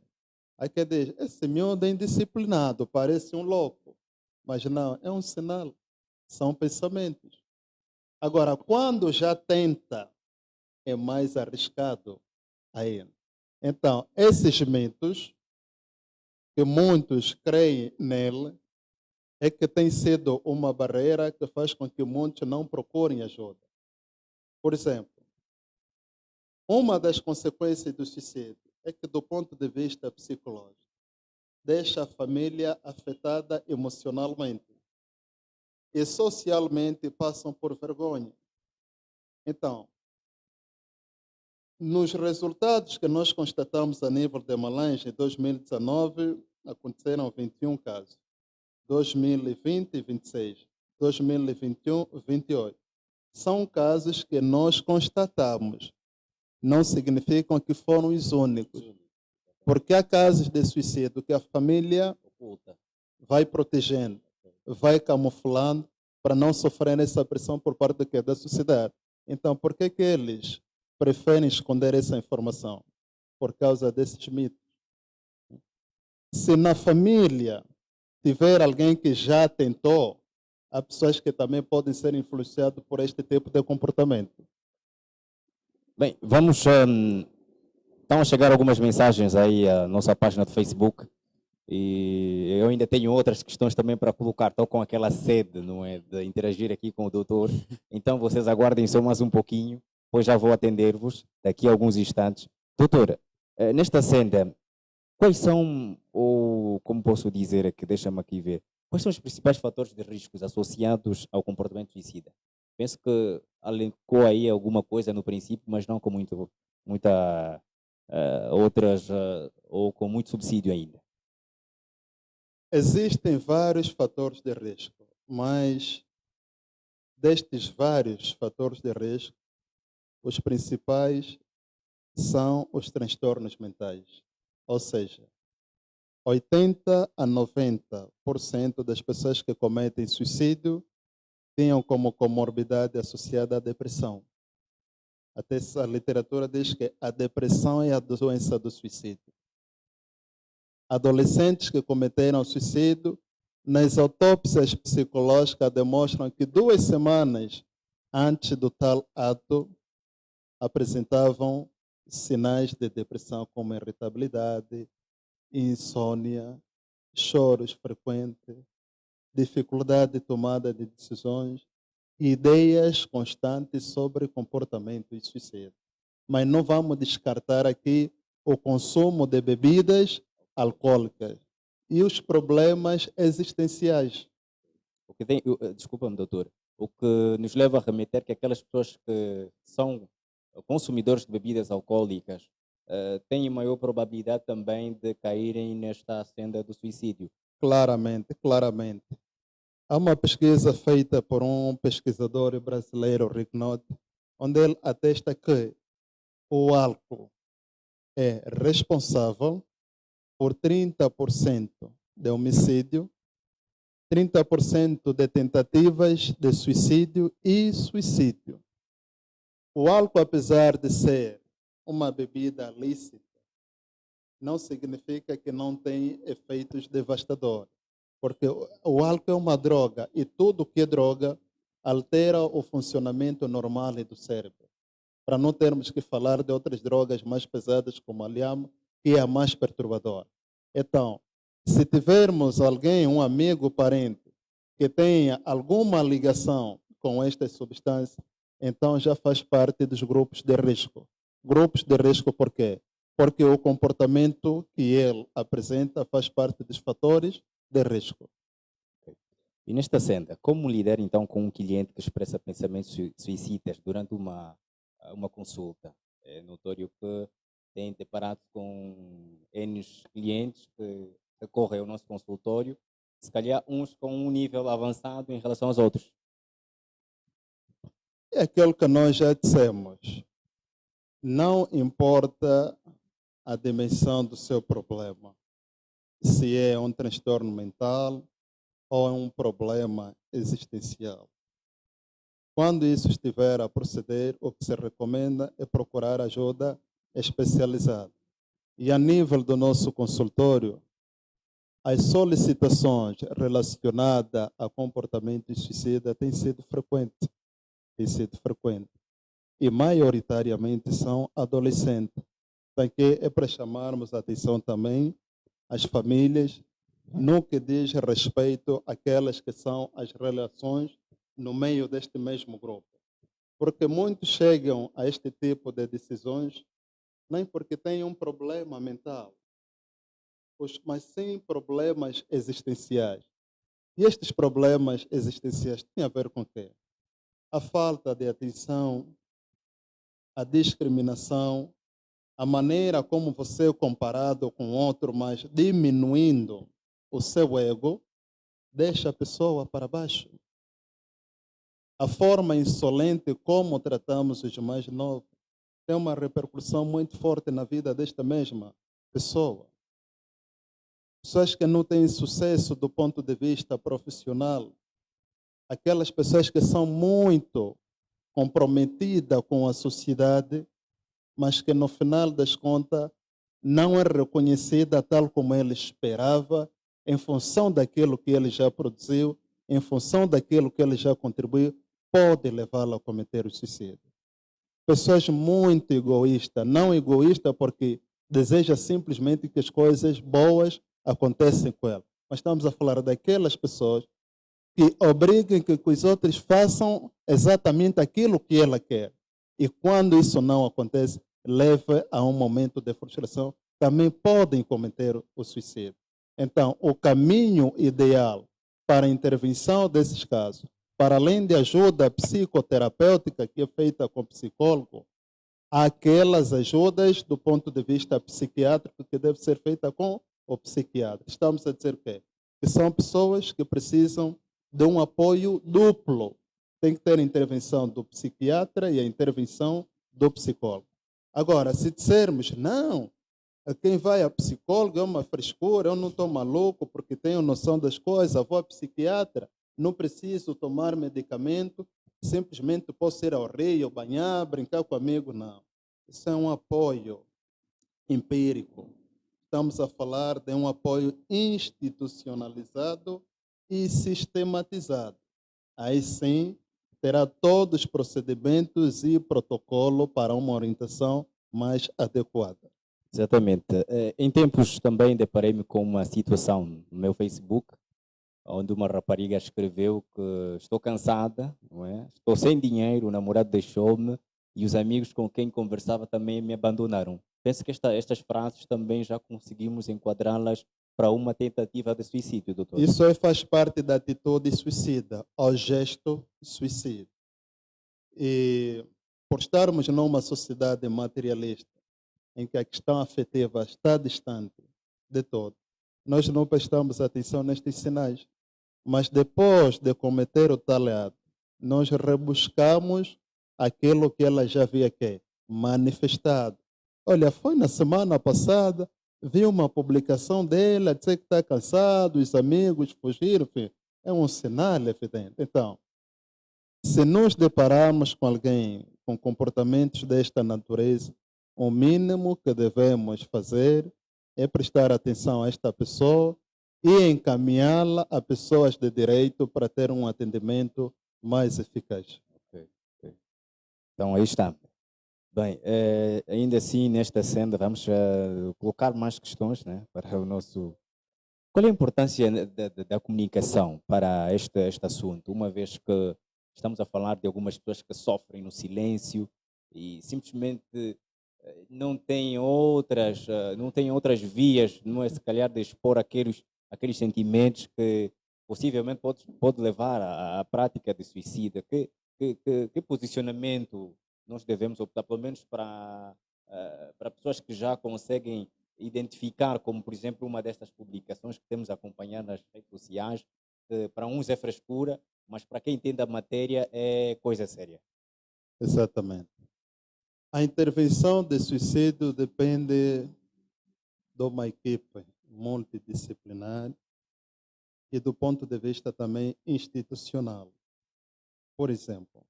Aí que diz, esse miúdo é indisciplinado, parece um louco. Mas não, é um sinal, são pensamentos. Agora, quando já tenta, é mais arriscado ainda. Então, esses mitos, que muitos creem nele, é que tem sido uma barreira que faz com que muitos não procurem ajuda. Por exemplo, uma das consequências do suicídio é que, do ponto de vista psicológico, deixa a família afetada emocionalmente e socialmente passam por vergonha. Então, nos resultados que nós constatamos a nível de Malange, em 2019, aconteceram 21 casos. 2020, 26. 2021, 28. São casos que nós constatamos. Não significam que foram os únicos. Porque há casos de suicídio que a família vai protegendo, vai camuflando para não sofrer essa pressão por parte da sociedade. Então, por que eles preferem esconder essa informação? Por causa desses mitos. Se na família tiver alguém que já tentou, há pessoas que também podem ser influenciadas por este tipo de comportamento. Bem, vamos. Estão a chegar algumas mensagens aí à nossa página do Facebook e eu ainda tenho outras questões também para colocar. Estou com aquela sede, não é, de interagir aqui com o doutor. Então vocês aguardem só mais um pouquinho, pois já vou atender-vos daqui a alguns instantes. Doutora, nesta senda, quais são, ou como posso dizer aqui, deixa-me aqui ver, quais são os principais fatores de riscos associados ao comportamento suicida? Penso que alencou aí alguma coisa no princípio, mas não com muita outras, ou com muito subsídio ainda. Existem vários fatores de risco, mas Destes vários fatores de risco, os principais são os transtornos mentais. Ou seja, 80 a 90% das pessoas que cometem suicídio tinham como comorbidade associada à depressão. Até a literatura diz que a depressão é a doença do suicídio. Adolescentes que cometeram suicídio, nas autópsias psicológicas demonstram que 2 semanas antes do tal ato apresentavam sinais de depressão como irritabilidade, insônia, choros frequentes, dificuldade de tomada de decisões, ideias constantes sobre comportamento e suicídio. Mas não vamos descartar aqui o consumo de bebidas alcoólicas e os problemas existenciais. Desculpa-me, doutor. O que nos leva a remeter que aquelas pessoas que são consumidores de bebidas alcoólicas têm maior probabilidade também de caírem nesta senda do suicídio. Claramente, claramente. Há uma pesquisa feita por um pesquisador brasileiro, Rick Knott, onde ele atesta que o álcool é responsável por 30% de homicídio, 30% de tentativas de suicídio e suicídio. O álcool, apesar de ser uma bebida lícita, não significa que não tem efeitos devastadores. Porque o álcool é uma droga e tudo que é droga altera o funcionamento normal do cérebro. Para não termos que falar de outras drogas mais pesadas como a lhama, que é a mais perturbadora. Então, se tivermos alguém, um amigo, parente, que tenha alguma ligação com estas substâncias, então já faz parte dos grupos de risco. Grupos de risco por quê? Porque o comportamento que ele apresenta faz parte dos fatores de risco. E nesta senda, como lidar então com um cliente que expressa pensamentos suicidas durante uma consulta? É notório que tem deparado com N clientes que recorrem ao nosso consultório, se calhar uns com um nível avançado em relação aos outros. É aquilo que nós já dissemos. Não importa a dimensão do seu problema, se é um transtorno mental ou é um problema existencial. Quando isso estiver a proceder, o que se recomenda é procurar ajuda especializada. E a nível do nosso consultório, as solicitações relacionadas a comportamento suicida têm sido frequentes. E maioritariamente são adolescentes. Então, que é para chamarmos a atenção também às famílias no que diz respeito àquelas que são as relações no meio deste mesmo grupo. Porque muitos chegam a este tipo de decisões nem porque têm um problema mental, mas sim problemas existenciais. E estes problemas existenciais têm a ver com o quê? A falta de atenção, a discriminação, a maneira como você é comparado com outro, mas diminuindo o seu ego, deixa a pessoa para baixo. A forma insolente como tratamos os mais novos tem uma repercussão muito forte na vida desta mesma pessoa. Pessoas que não têm sucesso do ponto de vista profissional, aquelas pessoas que são muito comprometidas com a sociedade, mas que no final das contas não é reconhecida tal como ele esperava, em função daquilo que ele já produziu, em função daquilo que ele já contribuiu, pode levá-lo a cometer o suicídio. Pessoas muito egoístas, não egoístas porque deseja simplesmente que as coisas boas aconteçam com ela. Mas estamos a falar daquelas pessoas que obrigam que os outros façam exatamente aquilo que ela quer. E quando isso não acontece, leva a um momento de frustração, também podem cometer o suicídio. Então, o caminho ideal para a intervenção desses casos, para além de ajuda psicoterapêutica que é feita com psicólogo, há aquelas ajudas do ponto de vista psiquiátrico que deve ser feita com o psiquiatra. Estamos a dizer que são pessoas que precisam de um apoio duplo, tem que ter a intervenção do psiquiatra e a intervenção do psicólogo. Agora, se dissermos, não, quem vai a psicólogo é uma frescura, eu não estou maluco porque tenho noção das coisas, vou a psiquiatra, não preciso tomar medicamento, simplesmente posso ir ao rio, banhar, brincar com amigo, não. Isso é um apoio empírico. Estamos a falar de um apoio institucionalizado e sistematizado. Aí sim, terá todos os procedimentos e protocolo para uma orientação mais adequada. Exatamente. Em tempos também deparei-me com uma situação no meu Facebook, onde uma rapariga escreveu que estou cansada, não é? Estou sem dinheiro, o namorado deixou-me e os amigos com quem conversava também me abandonaram. Penso que estas frases também já conseguimos enquadrá-las para uma tentativa de suicídio, doutor. Isso aí faz parte da atitude suicida, ao gesto suicida. E por estarmos numa sociedade materialista, em que a questão afetiva está distante de todo, nós não prestamos atenção nestes sinais. Mas depois de cometer o tal ato, nós rebuscamos aquilo que ela já havia aqui, manifestado. Olha, foi na semana passada, vi uma publicação dela, dizer que está cansado, os amigos fugiram, enfim, é um sinal evidente. Então, se nos depararmos com alguém com comportamentos desta natureza, o mínimo que devemos fazer é prestar atenção a esta pessoa e encaminhá-la a pessoas de direito para ter um atendimento mais eficaz. Ok. Então, aí está. Bem, ainda assim, nesta senda, vamos colocar mais questões, né, para o nosso... Qual é a importância da comunicação para este assunto, uma vez que estamos a falar de algumas pessoas que sofrem no silêncio e simplesmente não têm outras vias, não é, se calhar, de expor aqueles sentimentos que possivelmente pode levar à prática de suicídio. Que posicionamento nós devemos optar, pelo menos para pessoas que já conseguem identificar, como por exemplo uma destas publicações que temos a acompanhar nas redes sociais, que para uns é frescura, mas para quem entende a matéria é coisa séria. Exatamente. A intervenção de suicídio depende de uma equipe multidisciplinar e do ponto de vista também institucional. Por exemplo,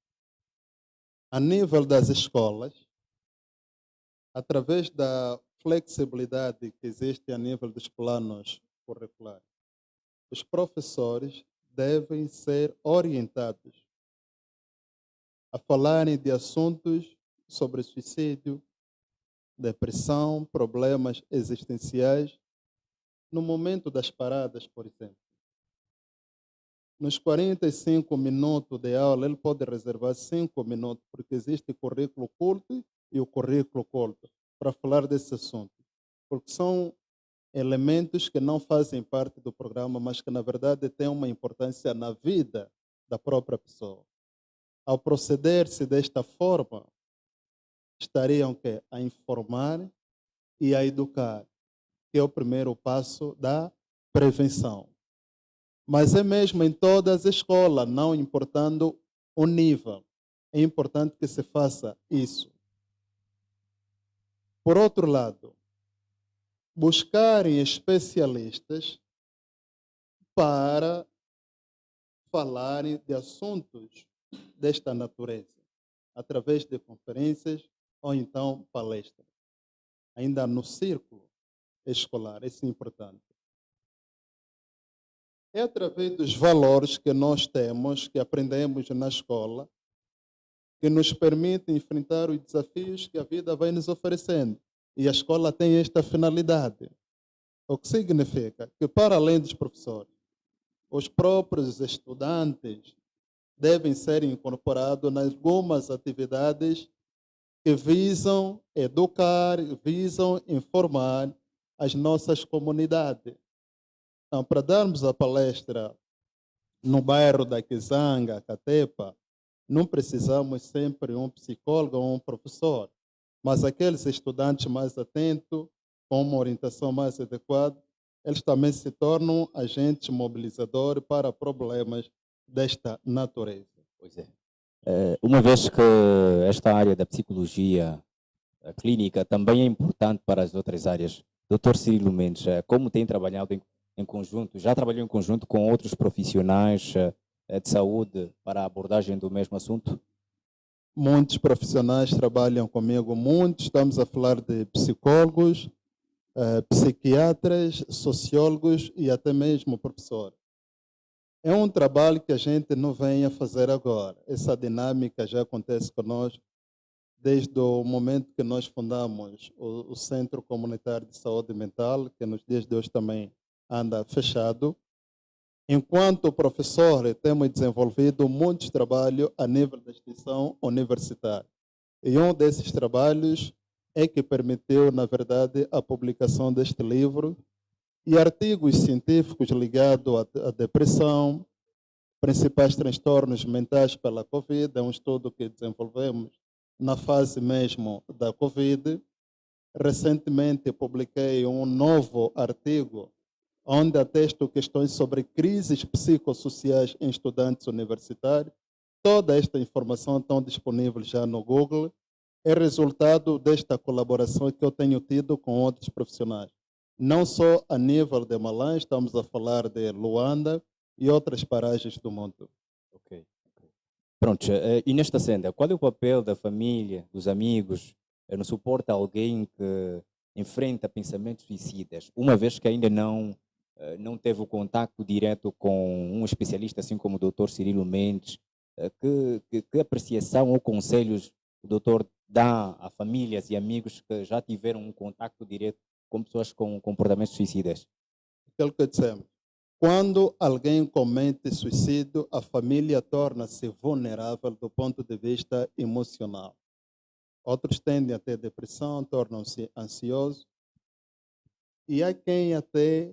a nível das escolas, através da flexibilidade que existe a nível dos planos curriculares, os professores devem ser orientados a falarem de assuntos sobre suicídio, depressão, problemas existenciais, no momento das paradas, por exemplo. Nos 45 minutos de aula, ele pode reservar 5 minutos, porque existe o currículo culto e o currículo culto, para falar desse assunto. Porque são elementos que não fazem parte do programa, mas que, na verdade, têm uma importância na vida da própria pessoa. Ao proceder-se desta forma, estariam a informar e a educar, que é o primeiro passo da prevenção. Mas é mesmo em todas as escolas, não importando o nível. É importante que se faça isso. Por outro lado, buscarem especialistas para falarem de assuntos desta natureza, através de conferências ou então palestras, ainda no círculo escolar. Isso é importante. É através dos valores que nós temos, que aprendemos na escola, que nos permite enfrentar os desafios que a vida vai nos oferecendo. E a escola tem esta finalidade. O que significa que, para além dos professores, os próprios estudantes devem ser incorporados nas algumas atividades que visam educar, visam informar as nossas comunidades. Então, para darmos a palestra no bairro da Kizanga, Catepa, não precisamos sempre um psicólogo ou um professor, mas aqueles estudantes mais atentos, com uma orientação mais adequada, eles também se tornam agentes mobilizadores para problemas desta natureza. Pois é. Uma vez que esta área da psicologia clínica também é importante para as outras áreas, Dr. Cirilo Mendes, como tem trabalhado em conjunto, já trabalhou em conjunto com outros profissionais de saúde para a abordagem do mesmo assunto? Muitos profissionais trabalham comigo, muitos, estamos a falar de psicólogos, psiquiatras, sociólogos e até mesmo professores. É um trabalho que a gente não vem a fazer agora. Essa dinâmica já acontece conosco desde o momento que nós fundamos o Centro Comunitário de Saúde Mental, que nos dias de hoje também anda fechado. Enquanto professor, temos desenvolvido muitos trabalhos a nível da instituição universitária. E um desses trabalhos é que permitiu, na verdade, a publicação deste livro e artigos científicos ligados à depressão, principais transtornos mentais pela Covid. É um estudo que desenvolvemos na fase mesmo da Covid. Recentemente publiquei um novo artigo onde atesto questões sobre crises psicossociais em estudantes universitários. Toda esta informação está disponível já no Google. É resultado desta colaboração que eu tenho tido com outros profissionais. Não só a nível de Malã, estamos a falar de Luanda e outras paragens do mundo. Ok. Pronto, e nesta senda, qual é o papel da família, dos amigos, no suporte a alguém que enfrenta pensamentos suicidas, uma vez que ainda não teve o contato direto com um especialista, assim como o doutor Cirilo Mendes? Que apreciação ou conselhos o doutor dá a famílias e amigos que já tiveram um contato direto com pessoas com comportamentos suicidas? Aquilo que dissemos. Quando alguém comete suicídio, a família torna-se vulnerável do ponto de vista emocional. Outros tendem a ter depressão, tornam-se ansiosos. E há quem até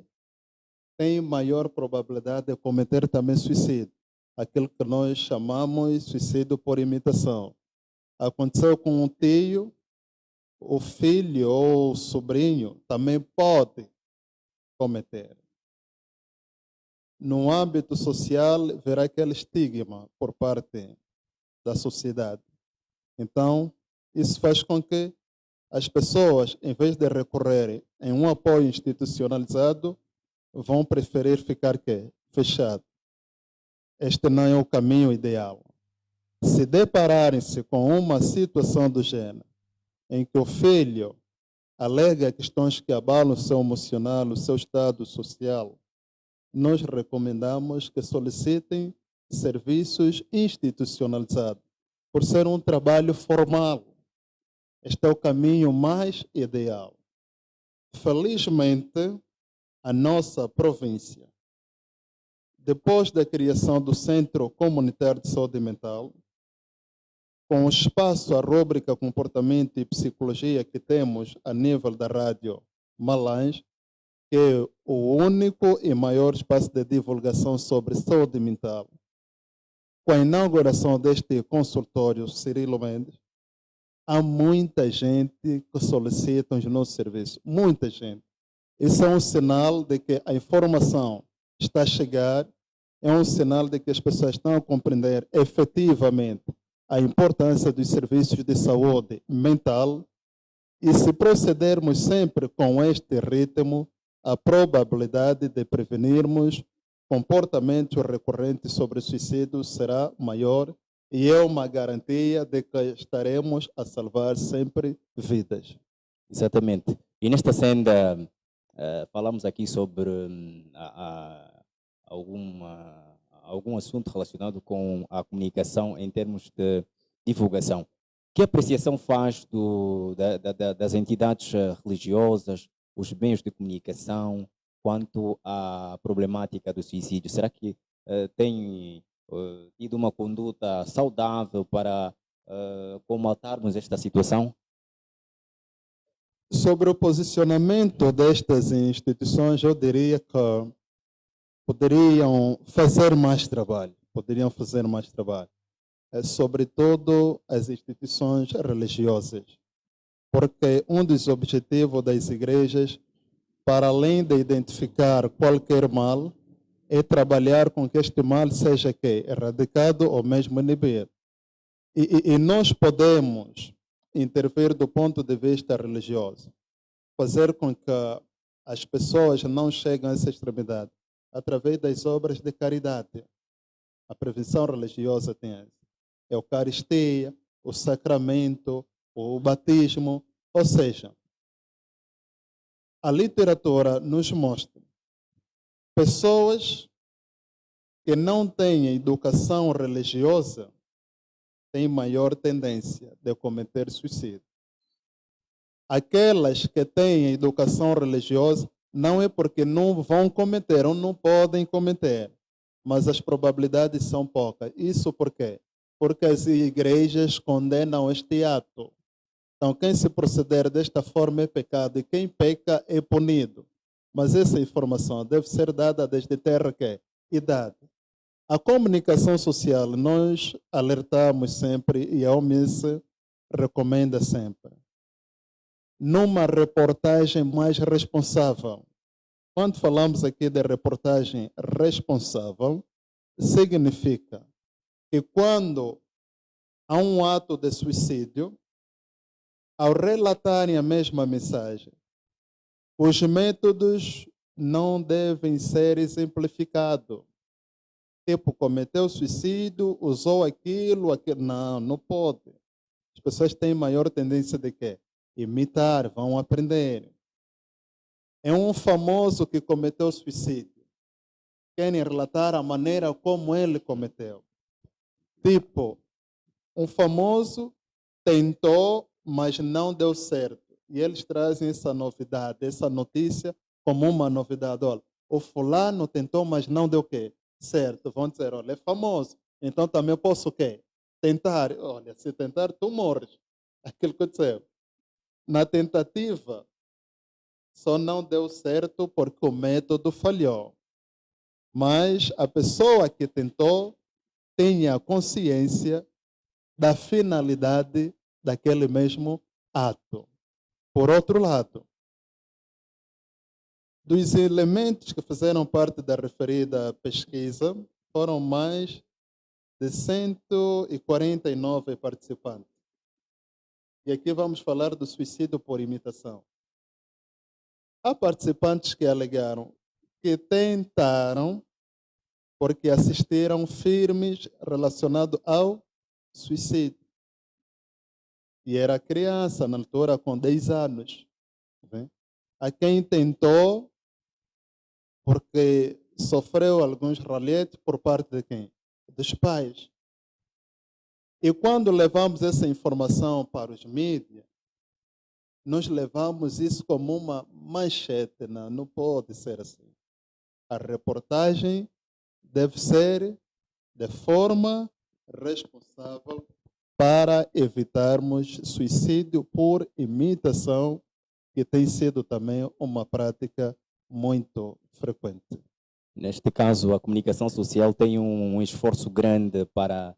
tem maior probabilidade de cometer também suicídio. Aquilo que nós chamamos de suicídio por imitação. Aconteceu com um tio, o filho ou o sobrinho também pode cometer. No âmbito social, verá aquele estigma por parte da sociedade. Então, isso faz com que as pessoas, em vez de recorrerem em um apoio institucionalizado, vão preferir ficar fechado. Este não é o caminho ideal. Se depararem-se com uma situação do gênero, em que o filho alega questões que abalam o seu emocional, o seu estado social, nós recomendamos que solicitem serviços institucionalizados, por ser um trabalho formal. Este é o caminho mais ideal. Felizmente, a nossa província, depois da criação do Centro Comunitário de Saúde Mental, com o espaço, a rúbrica Comportamento e Psicologia que temos a nível da Rádio Malães, que é o único e maior espaço de divulgação sobre saúde mental. Com a inauguração deste consultório Cirilo Mendes, há muita gente que solicita os nossos serviços. Muita gente. Isso é um sinal de que a informação está a chegar, é um sinal de que as pessoas estão a compreender efetivamente a importância dos serviços de saúde mental. E se procedermos sempre com este ritmo, a probabilidade de prevenirmos comportamentos recorrentes sobre suicídio será maior e é uma garantia de que estaremos a salvar sempre vidas. Exatamente. E nesta senda, falamos aqui sobre algum assunto relacionado com a comunicação em termos de divulgação. Que apreciação faz das entidades religiosas, os meios de comunicação, quanto à problemática do suicídio? Será que tem tido uma conduta saudável para combatermos esta situação? Sobre o posicionamento destas instituições, eu diria que poderiam fazer mais trabalho. Sobretudo as instituições religiosas. Porque um dos objetivos das igrejas, para além de identificar qualquer mal, é trabalhar com que este mal seja erradicado ou mesmo inibido. E nós podemos intervir do ponto de vista religioso, fazer com que as pessoas não cheguem a essa extremidade através das obras de caridade. A prevenção religiosa tem essa. É a Eucaristia, o sacramento, o batismo. Ou seja, a literatura nos mostra pessoas que não têm educação religiosa têm maior tendência de cometer suicídio. Aquelas que têm educação religiosa não é porque não vão cometer ou não podem cometer, mas as probabilidades são poucas. Isso por quê? Porque as igrejas condenam este ato. Então, quem se proceder desta forma é pecado e quem peca é punido. Mas essa informação deve ser dada desde terra que idade. A comunicação social, nós alertamos sempre e a OMS recomenda sempre. Numa reportagem mais responsável. Quando falamos aqui de reportagem responsável, significa que quando há um ato de suicídio, ao relatarem a mesma mensagem, os métodos não devem ser exemplificados. Tipo, cometeu suicídio, usou aquilo. Não, não pode. As pessoas têm maior tendência de quê? Imitar, vão aprender. É um famoso que cometeu suicídio. Querem relatar a maneira como ele cometeu. Tipo, um famoso tentou, mas não deu certo. E eles trazem essa novidade, essa notícia como uma novidade. Olha, o fulano tentou, mas não deu o quê? Certo. Vão dizer, olha, é famoso. Então também eu posso o quê? Tentar. Olha, se tentar, tu morres. Aquilo que aconteceu. Na tentativa, só não deu certo porque o método falhou. Mas a pessoa que tentou tenha consciência da finalidade daquele mesmo ato. Por outro lado, dos elementos que fizeram parte da referida pesquisa, foram mais de 149 participantes. E aqui vamos falar do suicídio por imitação. Há participantes que alegaram que tentaram porque assistiram filmes relacionados ao suicídio. E era criança, na altura, com 10 anos. Né? Há quem tentou porque sofreu alguns ralhetes por parte de quem? Dos pais. E quando levamos essa informação para os mídias, nós levamos isso como uma manchete. Não pode ser assim. A reportagem deve ser de forma responsável para evitarmos suicídio por imitação, que tem sido também uma prática muito frequente. Neste caso, a comunicação social tem um esforço grande para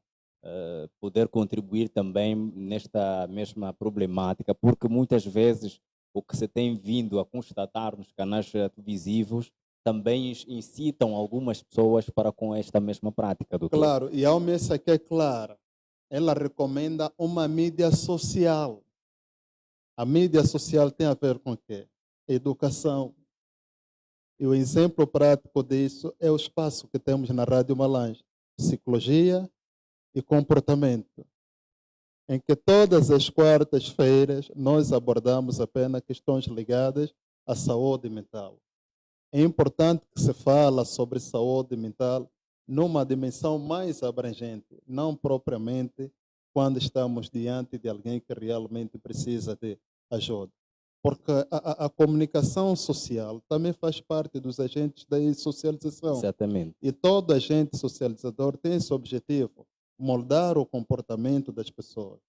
poder contribuir também nesta mesma problemática, porque muitas vezes o que se tem vindo a constatar nos canais televisivos também incitam algumas pessoas para com esta mesma prática, doutor. Claro, e a OMS aqui é clara. Ela recomenda uma mídia social. A mídia social tem a ver com o quê? Educação. E o exemplo prático disso é o espaço que temos na Rádio Malange, psicologia e comportamento, em que todas as quartas-feiras nós abordamos apenas questões ligadas à saúde mental. É importante que se fale sobre saúde mental numa dimensão mais abrangente, não propriamente quando estamos diante de alguém que realmente precisa de ajuda. Porque a comunicação social também faz parte dos agentes da socialização. Exatamente. E todo agente socializador tem esse objetivo, moldar o comportamento das pessoas.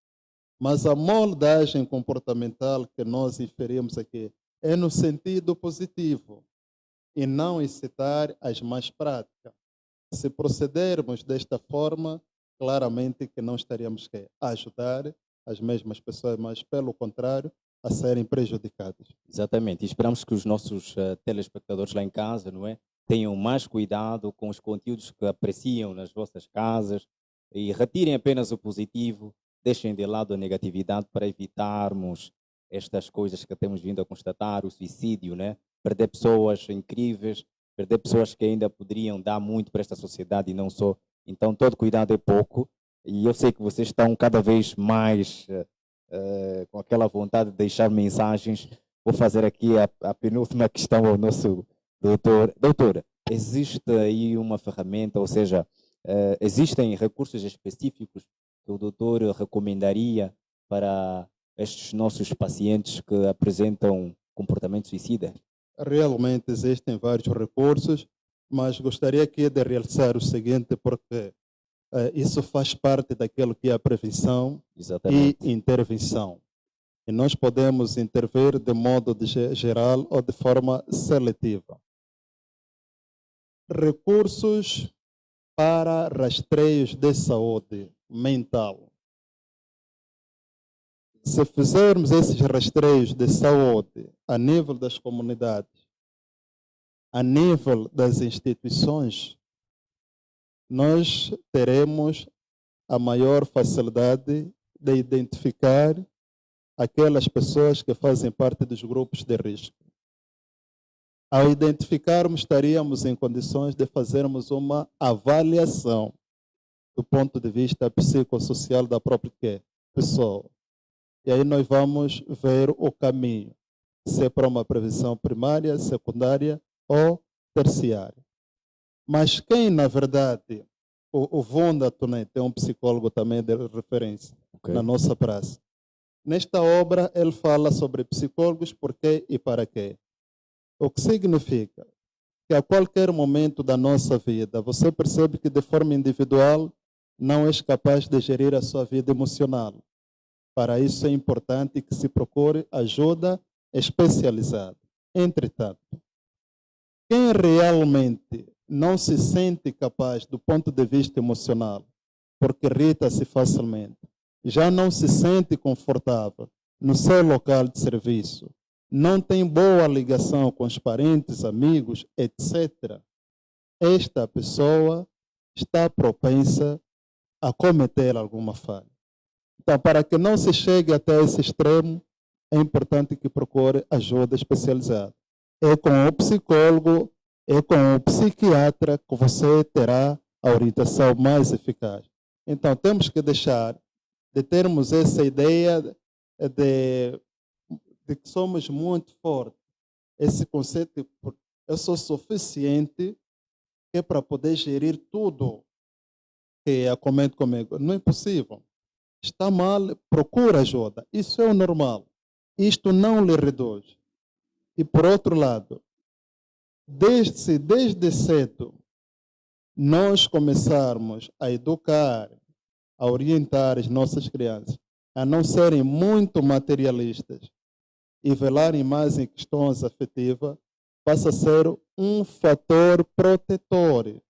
Mas a moldagem comportamental que nós inferimos aqui é no sentido positivo e não incitar as más práticas. Se procedermos desta forma, claramente que não estaríamos a ajudar as mesmas pessoas, mas pelo contrário, a serem prejudicadas. Exatamente. E esperamos que os nossos telespectadores lá em casa, não é, tenham mais cuidado com os conteúdos que apreciam nas vossas casas, e retirem apenas o positivo, deixem de lado a negatividade para evitarmos estas coisas que temos vindo a constatar, o suicídio, né? Perder pessoas incríveis, perder pessoas que ainda poderiam dar muito para esta sociedade e não só. Então, todo cuidado é pouco. E eu sei que vocês estão cada vez mais com aquela vontade de deixar mensagens. Vou fazer aqui a penúltima questão ao nosso doutor. Doutora, existe aí uma ferramenta, ou seja, existem recursos específicos que o doutor recomendaria para estes nossos pacientes que apresentam comportamento suicida? Realmente existem vários recursos, mas gostaria aqui de realçar o seguinte, porque isso faz parte daquilo que é a prevenção Exatamente. e intervenção. E nós podemos intervir de modo geral ou de forma seletiva. Recursos para rastreios de saúde mental. Se fizermos esses rastreios de saúde a nível das comunidades, a nível das instituições, nós teremos a maior facilidade de identificar aquelas pessoas que fazem parte dos grupos de risco. Ao identificarmos, estaríamos em condições de fazermos uma avaliação do ponto de vista psicossocial da própria pessoa. E aí nós vamos ver o caminho, se é para uma prevenção primária, secundária ou terciária. Mas quem, na verdade, o Vonda Tonet é um psicólogo também de referência na nossa praça. Nesta obra, ele fala sobre psicólogos, por quê e para quê. O que significa que a qualquer momento da nossa vida, você percebe que de forma individual não és capaz de gerir a sua vida emocional. Para isso é importante que se procure ajuda especializada. Entretanto, quem realmente não se sente capaz do ponto de vista emocional, porque irrita-se facilmente, já não se sente confortável no seu local de serviço, não tem boa ligação com os parentes, amigos, etc., esta pessoa está propensa a cometer alguma falha. Então, para que não se chegue até esse extremo, é importante que procure ajuda especializada. É com o psicólogo, é com o psiquiatra que você terá a orientação mais eficaz. Então, temos que deixar de termos essa ideia de que somos muito fortes. Esse conceito de eu sou suficiente que é para poder gerir tudo que acomete comigo. Não é possível. Está mal, procura ajuda. Isso é o normal. Isto não lhe reduz. E por outro lado, desde cedo, nós começarmos a educar, a orientar as nossas crianças a não serem muito materialistas e velarem mais em questões afetivas, passa a ser um fator protetor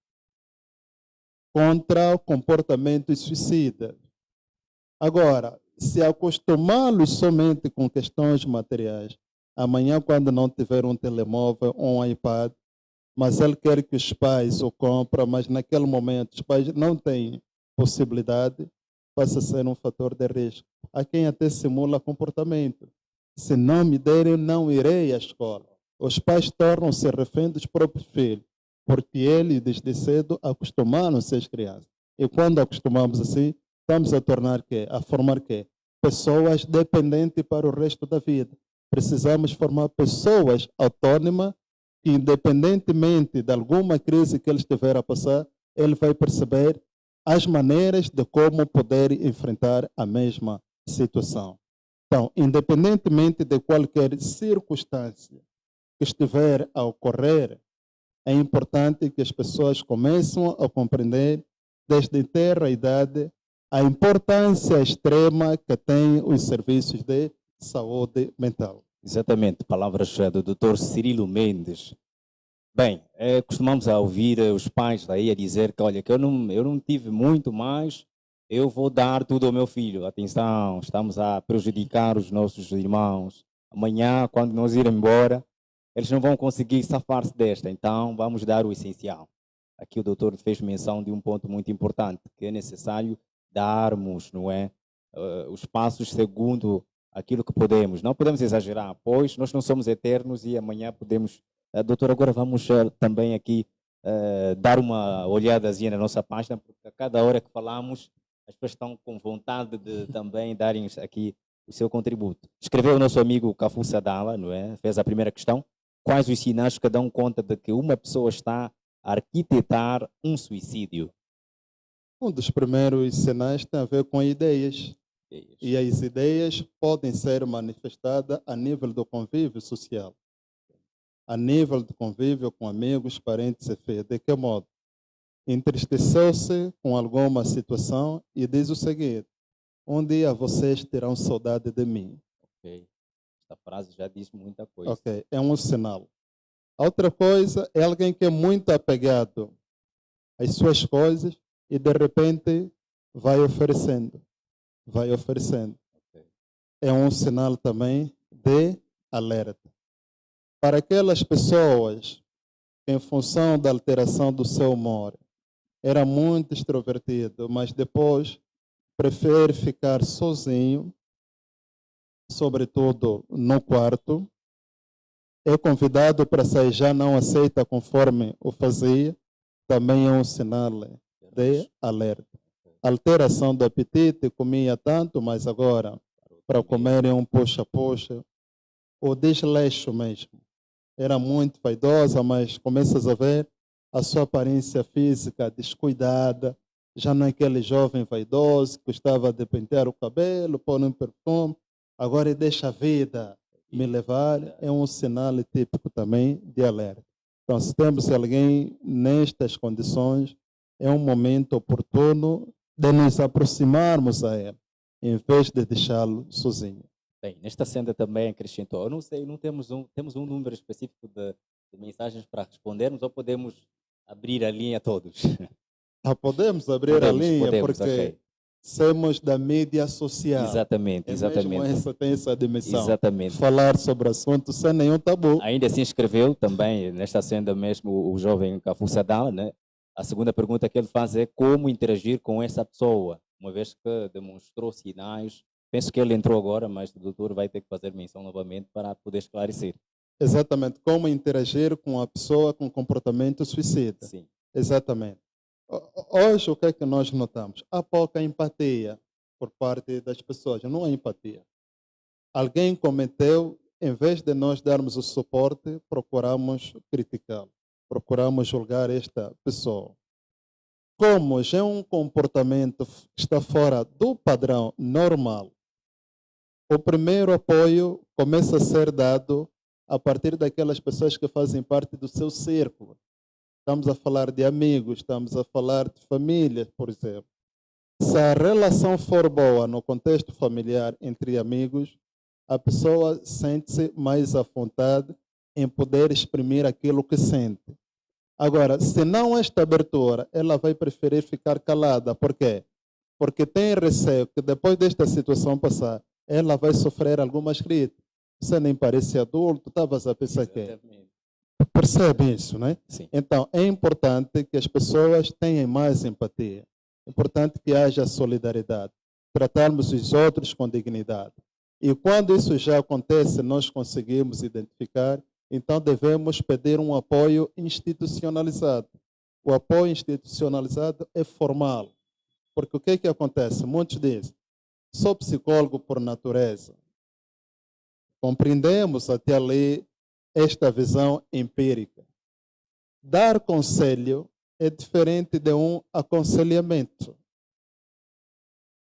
contra o comportamento suicida. Agora, se acostumá-los somente com questões materiais, amanhã, quando não tiver um telemóvel ou um iPad, mas ele quer que os pais o comprem, mas naquele momento os pais não têm possibilidade, passa a ser um fator de risco. Há quem até simula comportamento. Se não me derem, não irei à escola. Os pais tornam-se reféns dos próprios filhos, porque eles, desde cedo, acostumaram-se às crianças. E quando acostumamos assim, estamos a tornar a formar pessoas dependentes para o resto da vida. Precisamos formar pessoas autônomas que, independentemente de alguma crise que ele estiver a passar, ele vai perceber as maneiras de como poder enfrentar a mesma situação. Então, independentemente de qualquer circunstância que estiver a ocorrer, é importante que as pessoas comecem a compreender, desde terra idade, a importância extrema que têm os serviços de saúde mental. Exatamente, palavras do Dr. Cirilo Mendes. Bem, costumamos a ouvir os pais daí a dizer que, olha, que eu não tive muito, mas eu vou dar tudo ao meu filho. Atenção, estamos a prejudicar os nossos irmãos. Amanhã, quando nós irmos embora, eles não vão conseguir safar-se desta. Então, vamos dar o essencial. aqui o doutor fez menção de um ponto muito importante, que é necessário darmos, não é, os passos segundo aquilo que podemos. Não podemos exagerar, pois nós não somos eternos e amanhã podemos... doutor, agora vamos também aqui dar uma olhadazinha na nossa página, porque a cada hora que falamos, as pessoas estão com vontade de também darem aqui o seu contributo. Escreveu o nosso amigo Cafu Sadala, não é? Fez a primeira questão. Quais os sinais que dão conta de que uma pessoa está a arquitetar um suicídio? Um dos primeiros sinais tem a ver com ideias. E as ideias podem ser manifestadas a nível do convívio social. A nível do convívio com amigos, parentes e filhos. De que modo? Entristeceu-se com alguma situação e diz o seguinte: um dia vocês terão saudade de mim. Ok. Esta frase já diz muita coisa. Ok, é um sinal. Outra coisa é alguém que é muito apegado às suas coisas e de repente vai oferecendo. Vai oferecendo. Okay. É um sinal também de alerta. Para aquelas pessoas que, em função da alteração do seu humor, era muito extrovertido, mas depois prefere ficar sozinho, sobretudo no quarto, é convidado para sair, já não aceita conforme o fazia, também é um sinal de alerta. Alteração do apetite, comia tanto, mas agora para comer é um puxa-puxa. O desleixo mesmo. Era muito vaidosa, mas começas a ver a sua aparência física descuidada, já não é aquele jovem vaidoso que gostava de pentear o cabelo, pôr um perfume, agora deixa a vida me levar, é um sinal típico também de alerta. Então, se temos alguém nestas condições, é um momento oportuno de nos aproximarmos a ele, em vez de deixá-lo sozinho. Bem, nesta senda também acrescentou, eu não sei, não temos um número específico de mensagens para respondermos ou podemos abrir a linha a todos? Podemos abrir a linha, porque okay. somos da mídia social. Exatamente, exatamente. Mesmo essa tem essa dimensão. Exatamente. Falar sobre o assunto sem nenhum tabu. Ainda assim escreveu também, nesta senda mesmo, o jovem Cafu Sadala, né? A segunda pergunta que ele faz é como interagir com essa pessoa, uma vez que demonstrou sinais. Penso que ele entrou agora, mas o doutor vai ter que fazer menção novamente para poder esclarecer. Exatamente, como interagir com a pessoa com comportamento suicida. Sim. Exatamente. Hoje, o que é que nós notamos? Há pouca empatia por parte das pessoas, não há empatia. Alguém cometeu, em vez de nós darmos o suporte, procuramos criticá-lo, procuramos julgar esta pessoa. Como já é um comportamento que está fora do padrão normal, o primeiro apoio começa a ser dado a partir daquelas pessoas que fazem parte do seu círculo. Estamos a falar de amigos, estamos a falar de família, por exemplo. Se a relação for boa no contexto familiar entre amigos, a pessoa sente-se mais à vontade em poder exprimir aquilo que sente. Agora, se não há esta abertura, ela vai preferir ficar calada. Por quê? Porque tem receio que depois desta situação passar, ela vai sofrer algumas críticas. Você nem parece adulto, estavas a pensar que percebe isso, né? Sim. Então, é importante que as pessoas tenham mais empatia. É importante que haja solidariedade. Tratarmos os outros com dignidade. E quando isso já acontece, nós conseguimos identificar, então devemos pedir um apoio institucionalizado. O apoio institucionalizado é formal. Porque o que é que acontece? Muitos dizem, sou psicólogo por natureza. Compreendemos até ali esta visão empírica. Dar conselho é diferente de um aconselhamento.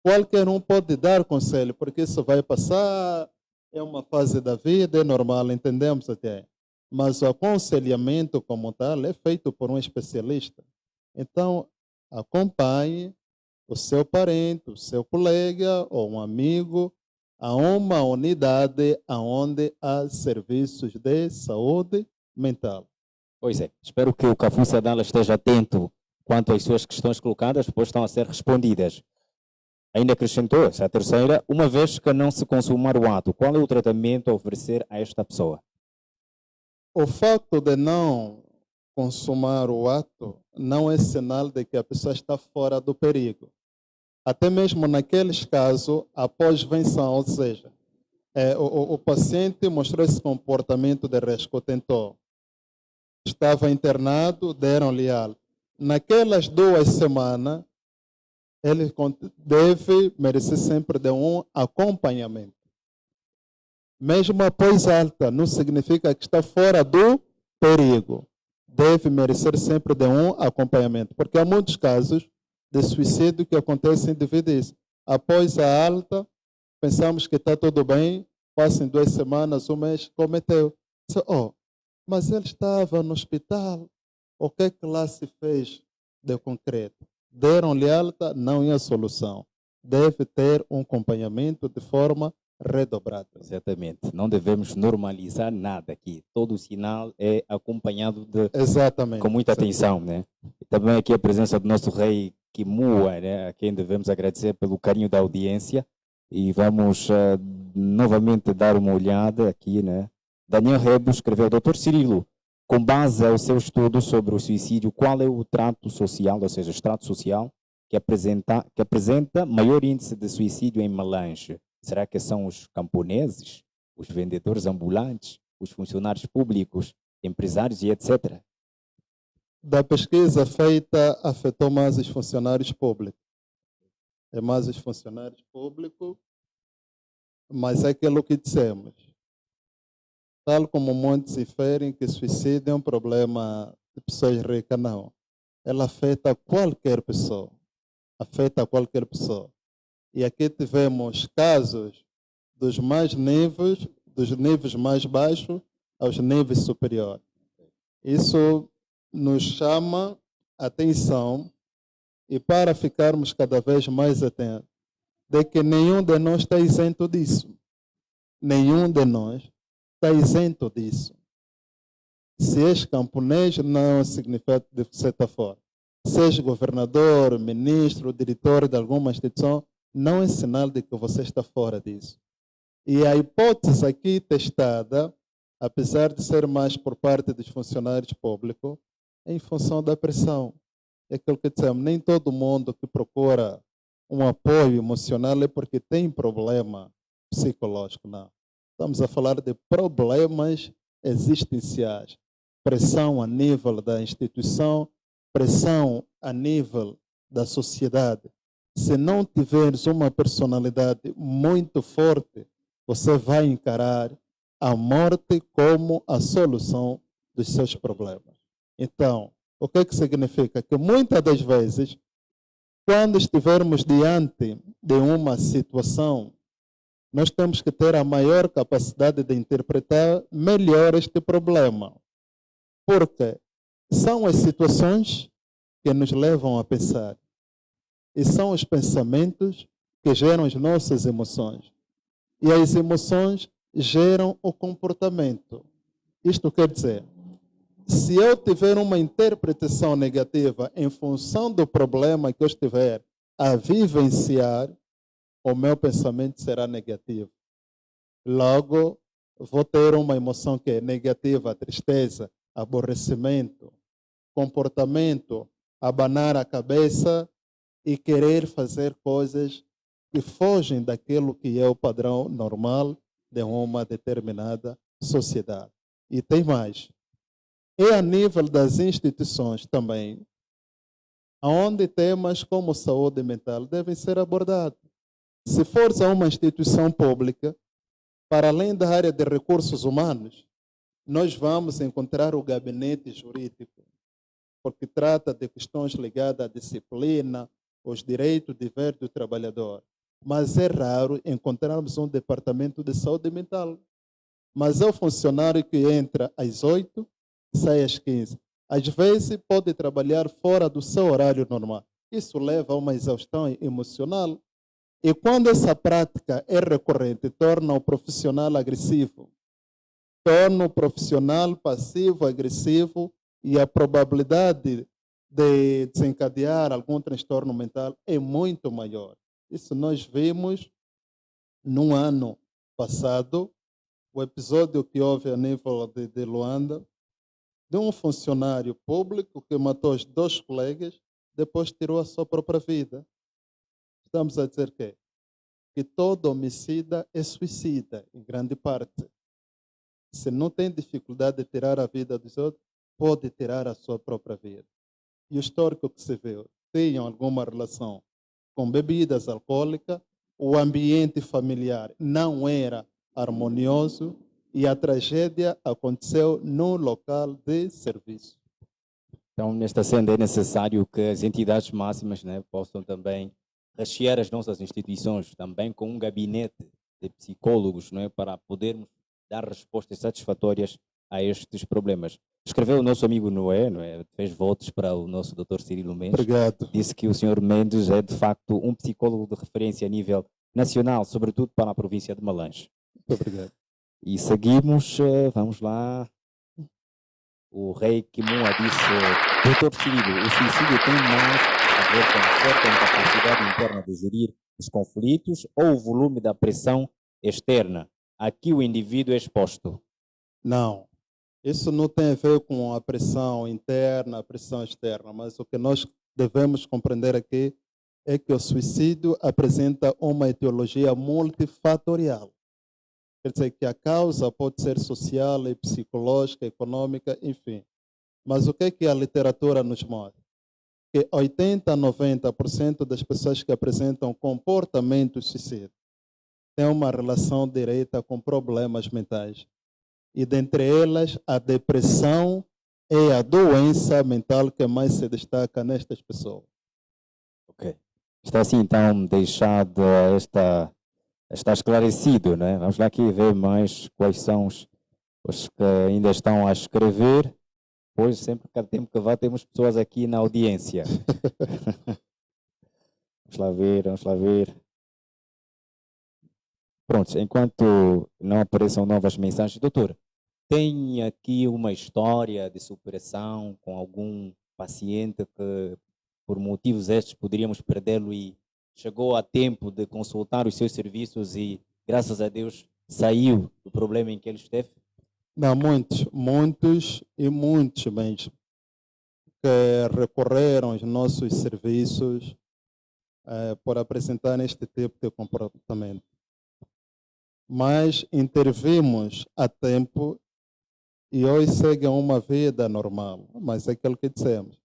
Qualquer um pode dar conselho, porque isso vai passar, é uma fase da vida, é normal, entendemos até. Mas o aconselhamento como tal é feito por um especialista. Então, acompanhe o seu parente, o seu colega ou um amigo a uma unidade onde há serviços de saúde mental. Pois é, espero que o Cafu Sadala esteja atento quanto às suas questões colocadas, pois estão a ser respondidas. Ainda acrescentou, essa terceira, uma vez que não se consumar o ato, qual é o tratamento a oferecer a esta pessoa? O facto de não consumar o ato não é sinal de que a pessoa está fora do perigo. Até mesmo naqueles casos, após venção, ou seja, o paciente mostrou esse comportamento de risco, tentou. Estava internado, deram-lhe alta. Naquelas 2 semanas, ele deve merecer sempre de um acompanhamento. Mesmo após alta, não significa que está fora do perigo. Deve merecer sempre de um acompanhamento, porque há muitos casos de suicídio que acontecem devido a isso. Após a alta, pensamos que está tudo bem, passam 2 semanas, 1 mês, cometeu. Mas ele estava no hospital, o que é que lá se fez de concreto? Deram-lhe alta, não é a solução. Deve ter um acompanhamento de forma redobrada. Exatamente. Não devemos normalizar nada aqui. Todo sinal é acompanhado com muita atenção, né? E também aqui a presença do nosso rei Kimua, né? A quem devemos agradecer pelo carinho da audiência. E vamos novamente dar uma olhada aqui, né? Daniel Rebo escreveu: Dr. Cirilo, com base ao seu estudo sobre o suicídio, qual é o trato social, ou seja, o extrato social que apresenta maior índice de suicídio em Malange? Será que são os camponeses, os vendedores ambulantes, os funcionários públicos, empresários e etc.? Da pesquisa feita, afetou mais os funcionários públicos. É mais os funcionários públicos, mas é aquilo que dissemos. Tal como muitos inferem que suicídio é um problema de pessoas ricas, não. Ela afeta qualquer pessoa. Afeta qualquer pessoa. E aqui tivemos casos dos níveis mais baixos aos níveis superiores. Isso nos chama a atenção, e para ficarmos cada vez mais atentos, de que nenhum de nós está isento disso. Nenhum de nós está isento disso. Se és camponês, não significa de certa forma. Se és governador, ministro, diretor de alguma instituição, não é sinal de que você está fora disso. E a hipótese aqui testada, apesar de ser mais por parte dos funcionários públicos, é em função da pressão. É aquilo que dissemos, nem todo mundo que procura um apoio emocional é porque tem problema psicológico, não. Estamos a falar de problemas existenciais. Pressão a nível da instituição, pressão a nível da sociedade. Se não tiveres uma personalidade muito forte, você vai encarar a morte como a solução dos seus problemas. Então, o que é que significa? Que muitas das vezes, quando estivermos diante de uma situação, nós temos que ter a maior capacidade de interpretar melhor este problema. Porque são as situações que nos levam a pensar. E são os pensamentos que geram as nossas emoções. E as emoções geram o comportamento. Isto quer dizer, se eu tiver uma interpretação negativa em função do problema que eu estiver a vivenciar, o meu pensamento será negativo. Logo, vou ter uma emoção que é negativa, tristeza, aborrecimento, comportamento, abanar a cabeça e querer fazer coisas que fogem daquilo que é o padrão normal de uma determinada sociedade. E tem mais. É a nível das instituições também, onde temas como saúde mental devem ser abordados. Se fores a uma instituição pública, para além da área de recursos humanos, nós vamos encontrar o gabinete jurídico, porque trata de questões ligadas à disciplina, aos direitos diversos do trabalhador. Mas é raro encontrarmos um departamento de saúde mental. Mas é o funcionário que entra às 8, sai às 15. Às vezes pode trabalhar fora do seu horário normal. Isso leva a uma exaustão emocional. E quando essa prática é recorrente, torna o profissional agressivo, torna o profissional passivo, agressivo, e a probabilidade de desencadear algum transtorno mental é muito maior. Isso nós vimos no ano passado, o episódio que houve a nível de Luanda, de um funcionário público que matou os dois colegas, depois tirou a sua própria vida. Estamos a dizer que todo homicida é suicida, em grande parte. Se não tem dificuldade de tirar a vida dos outros, pode tirar a sua própria vida. E o histórico que se vê tem alguma relação com bebidas alcoólicas, o ambiente familiar não era harmonioso e a tragédia aconteceu no local de serviço. Então, nesta senda é necessário que as entidades máximas, né, possam também rechear as nossas instituições também com um gabinete de psicólogos, não é, para podermos dar respostas satisfatórias a estes problemas. Escreveu o nosso amigo Noé, não é? Fez votos para o nosso Dr. Cirilo Mendes. Obrigado. Disse que o Sr. Mendes é, de facto, um psicólogo de referência a nível nacional, sobretudo para a província de Malange. Muito obrigado. E seguimos, vamos lá. O rei Kimua disse, Dr. Cirilo, o suicídio tem mais a ver com a certa incapacidade interna de gerir os conflitos ou o volume da pressão externa a que o indivíduo é exposto? Não, isso não tem a ver com a pressão interna, a pressão externa, mas o que nós devemos compreender aqui é que o suicídio apresenta uma etiologia multifatorial. Quer dizer que a causa pode ser social, psicológica, econômica, enfim. Mas o que a literatura nos mostra? Que 80% a 90% das pessoas que apresentam comportamentos suicidas têm uma relação direta com problemas mentais. E dentre elas, a depressão é a doença mental que mais se destaca nestas pessoas. Ok. Está assim, então, deixado está esclarecido, né? Vamos lá aqui ver mais quais são os que ainda estão a escrever. Pois, sempre cada tempo que vá, temos pessoas aqui na audiência. Vamos lá ver, vamos lá ver. Pronto, enquanto não apareçam novas mensagens, doutor, tem aqui uma história de superação com algum paciente que, por motivos estes, poderíamos perdê-lo e chegou a tempo de consultar os seus serviços e, graças a Deus, saiu do problema em que ele esteve? Não, muitos mesmo, que recorreram aos nossos serviços por apresentar este tipo de comportamento. Mas intervimos a tempo e hoje seguem uma vida normal. Mas é aquilo que dissemos.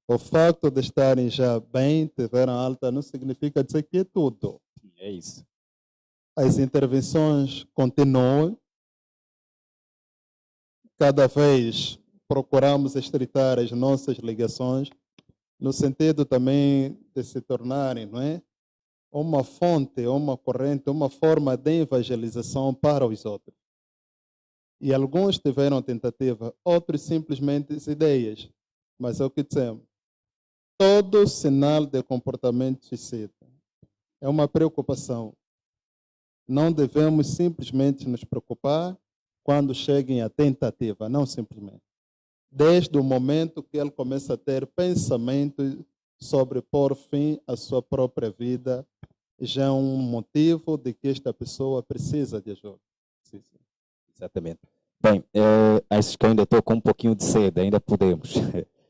O facto de estarem já bem, tiveram alta, não significa dizer que é tudo. É isso. As intervenções continuam. Cada vez procuramos estreitar as nossas ligações, no sentido também de se tornarem, não é, uma fonte, uma corrente, uma forma de evangelização para os outros. E alguns tiveram tentativa, outros simplesmente ideias. Mas é o que dizemos. Todo sinal de comportamento suicida é uma preocupação. Não devemos simplesmente nos preocupar quando cheguem a tentativa, não simplesmente. Desde o momento que ele começa a ter pensamentos sobre pôr fim à sua própria vida, já é um motivo de que esta pessoa precisa de ajuda. Sim, sim. Exatamente. Bem, acho que ainda estou com um pouquinho de sede, ainda podemos.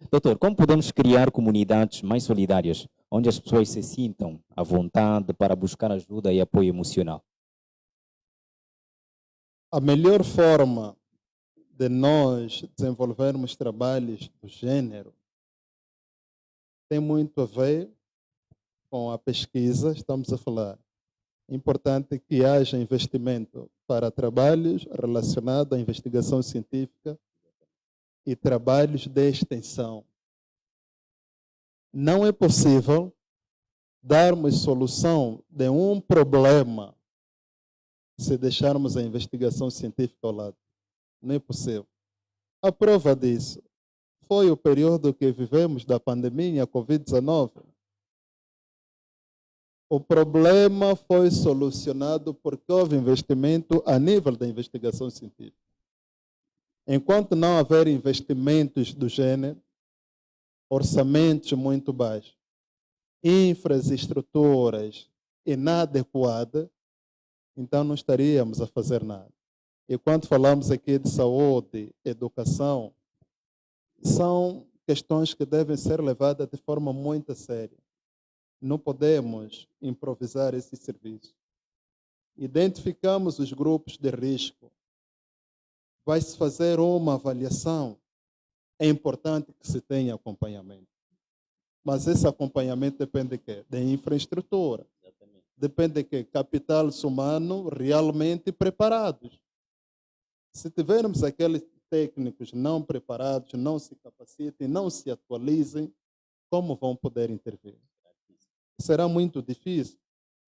Doutor, como podemos criar comunidades mais solidárias, onde as pessoas se sintam à vontade para buscar ajuda e apoio emocional? A melhor forma de nós desenvolvermos trabalhos do gênero tem muito a ver com a pesquisa. Estamos a falar. É importante que haja investimento para trabalhos relacionados à investigação científica e trabalhos de extensão. Não é possível darmos solução de um problema se deixarmos a investigação científica ao lado. Não é possível. A prova disso foi o período que vivemos da pandemia Covid-19. O problema foi solucionado porque houve investimento a nível da investigação científica. Enquanto não houver investimentos do gênero, orçamentos muito baixos, infraestruturas inadequadas, então não estaríamos a fazer nada. E quando falamos aqui de saúde, educação, são questões que devem ser levadas de forma muito séria. Não podemos improvisar esse serviço. Identificamos os grupos de risco. Vai-se fazer uma avaliação. É importante que se tenha acompanhamento. Mas esse acompanhamento depende de quê? De infraestrutura. Exatamente. Depende de quê? Capital humano realmente preparados. Se tivermos aqueles técnicos não preparados, não se capacitem, não se atualizem, como vão poder intervir? Será muito difícil.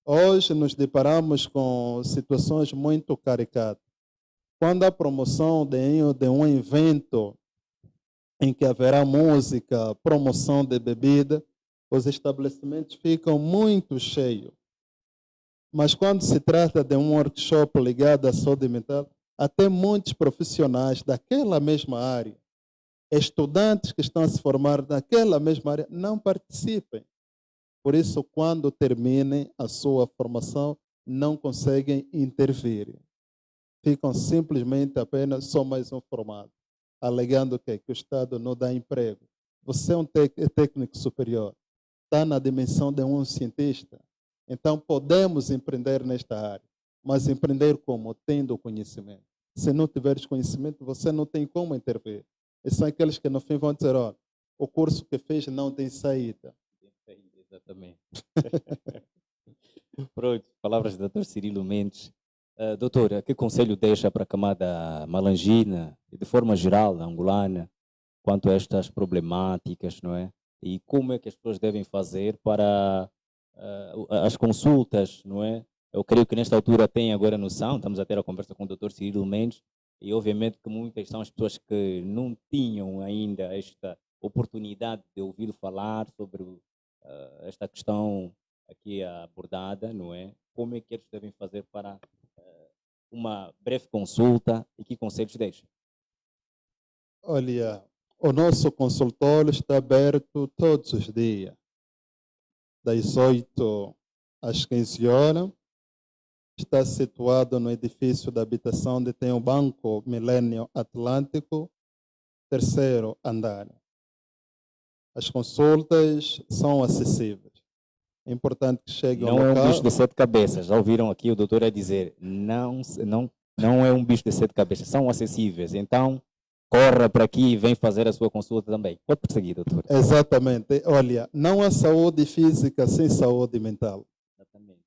Hoje nos deparamos com situações muito caricatas. Quando há promoção de um evento em que haverá música, promoção de bebida, os estabelecimentos ficam muito cheios. Mas quando se trata de um workshop ligado à saúde mental, até muitos profissionais daquela mesma área, estudantes que estão a se formar naquela mesma área, não participem. Por isso, quando terminem a sua formação, não conseguem intervir. Ficam simplesmente apenas só mais um formado, alegando que o Estado não dá emprego. Você é um técnico superior, está na dimensão de um cientista. Então, podemos empreender nesta área, mas empreender como? Tendo conhecimento. Se não tiveres conhecimento, você não tem como intervir. E são aqueles que no fim vão dizer, olha, o curso que fez não tem saída. Exatamente. Pronto, palavras do Dr. Cirilo Mendes. Doutora, que conselho deixa para a camada malangina e de forma geral angolana quanto a estas problemáticas, não é? E como é que as pessoas devem fazer para as consultas, não é? Eu creio que nesta altura tem agora noção, estamos a ter a conversa com o Dr. Cirilo Mendes e obviamente que muitas são as pessoas que não tinham ainda esta oportunidade de ouvir falar sobre esta questão aqui abordada, não é? Como é que eles devem fazer para uma breve consulta e que conselhos deixa? Olha, o nosso consultório está aberto todos os dias, das 8 às 15 horas. Está situado no edifício da habitação onde tem o Banco Milênio Atlântico, 3º andar. As consultas são acessíveis. É importante que cheguem ao local. Não é um bicho de 7 cabeças. Já ouviram aqui o doutor a dizer, não é um bicho de 7 cabeças, são acessíveis. Então, corra para aqui e vem fazer a sua consulta também. Pode prosseguir, doutor. Exatamente. Olha, não há saúde física sem saúde mental. Exatamente.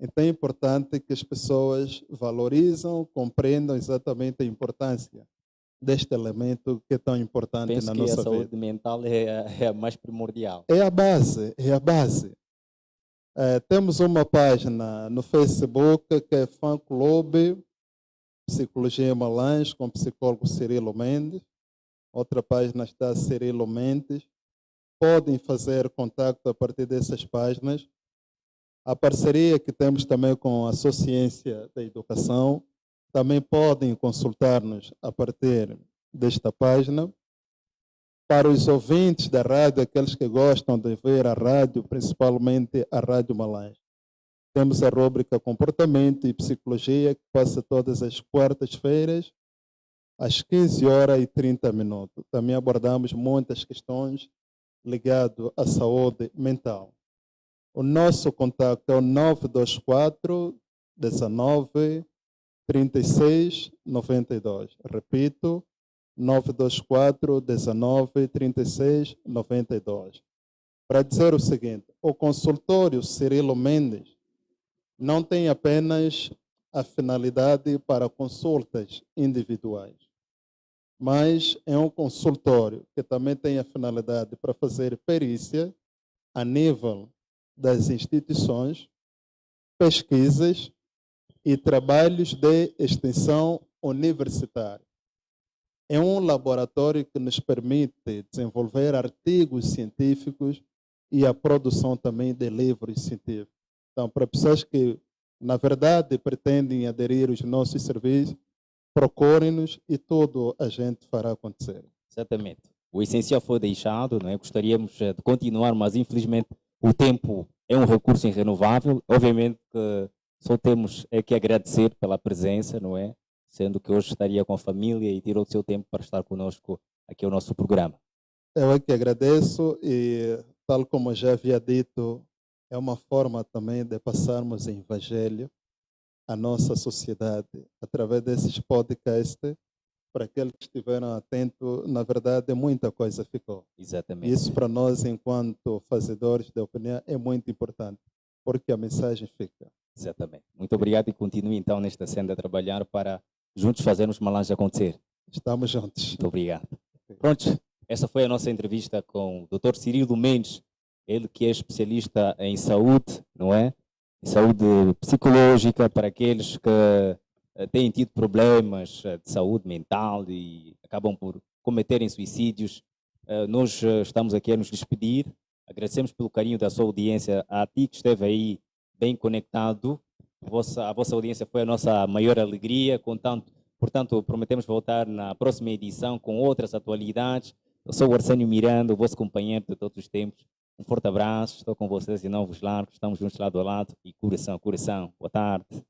Então é importante que as pessoas valorizam, compreendam exatamente a importância deste elemento que é tão importante na nossa vida. Penso que a saúde mental é a mais primordial. É a base, é a base. Temos uma página no Facebook que é Fã Clube Psicologia Malange com o psicólogo Cirilo Mendes. Outra página está Cirilo Mendes. Podem fazer contato a partir dessas páginas. A parceria que temos também com a Sociência da Educação, também podem consultar-nos a partir desta página. Para os ouvintes da rádio, aqueles que gostam de ver a rádio, principalmente a Rádio Malange, temos a rúbrica Comportamento e Psicologia, que passa todas as quartas-feiras, às 15h30. Também abordamos muitas questões ligadas à saúde mental. O nosso contato é o 924 19 36 92. Repito, 924 19 36 92. Para dizer o seguinte, o consultório Cirilo Mendes não tem apenas a finalidade para consultas individuais, mas é um consultório que também tem a finalidade para fazer perícia a nível das instituições, pesquisas e trabalhos de extensão universitária. É um laboratório que nos permite desenvolver artigos científicos e a produção também de livros científicos. Então, para pessoas que, na verdade, pretendem aderir aos nossos serviços, procurem-nos e tudo a gente fará acontecer. Exatamente. O essencial foi deixado, não é? Gostaríamos de continuar, mas infelizmente o tempo é um recurso irrenovável. Obviamente que só temos que agradecer pela presença, não é? Sendo que hoje estaria com a família e tirou o seu tempo para estar conosco aqui ao nosso programa. Eu é que agradeço e, tal como eu já havia dito, é uma forma também de passarmos o evangelho à nossa sociedade através desses podcasts. Para aqueles que estiveram atentos, na verdade, muita coisa ficou. Exatamente. Isso para nós, enquanto fazedores de opinião, é muito importante, porque a mensagem fica. Exatamente. Muito obrigado e continue então nesta senda a trabalhar para juntos fazermos Malange acontecer. Estamos juntos. Muito obrigado. Pronto, essa foi a nossa entrevista com o Dr. Cirilo Mendes, ele que é especialista em saúde, não é? Em saúde psicológica para aqueles que têm tido problemas de saúde mental e acabam por cometerem suicídios. Nós estamos aqui a nos despedir. Agradecemos pelo carinho da sua audiência, a ti que esteve aí bem conectado. A vossa audiência foi a nossa maior alegria. Portanto, prometemos voltar na próxima edição com outras atualidades. Eu sou o Arsenio Miranda, o vosso companheiro de todos os tempos. Um forte abraço, estou com vocês e não vos largo. Estamos juntos lado a lado e coração a coração. Boa tarde.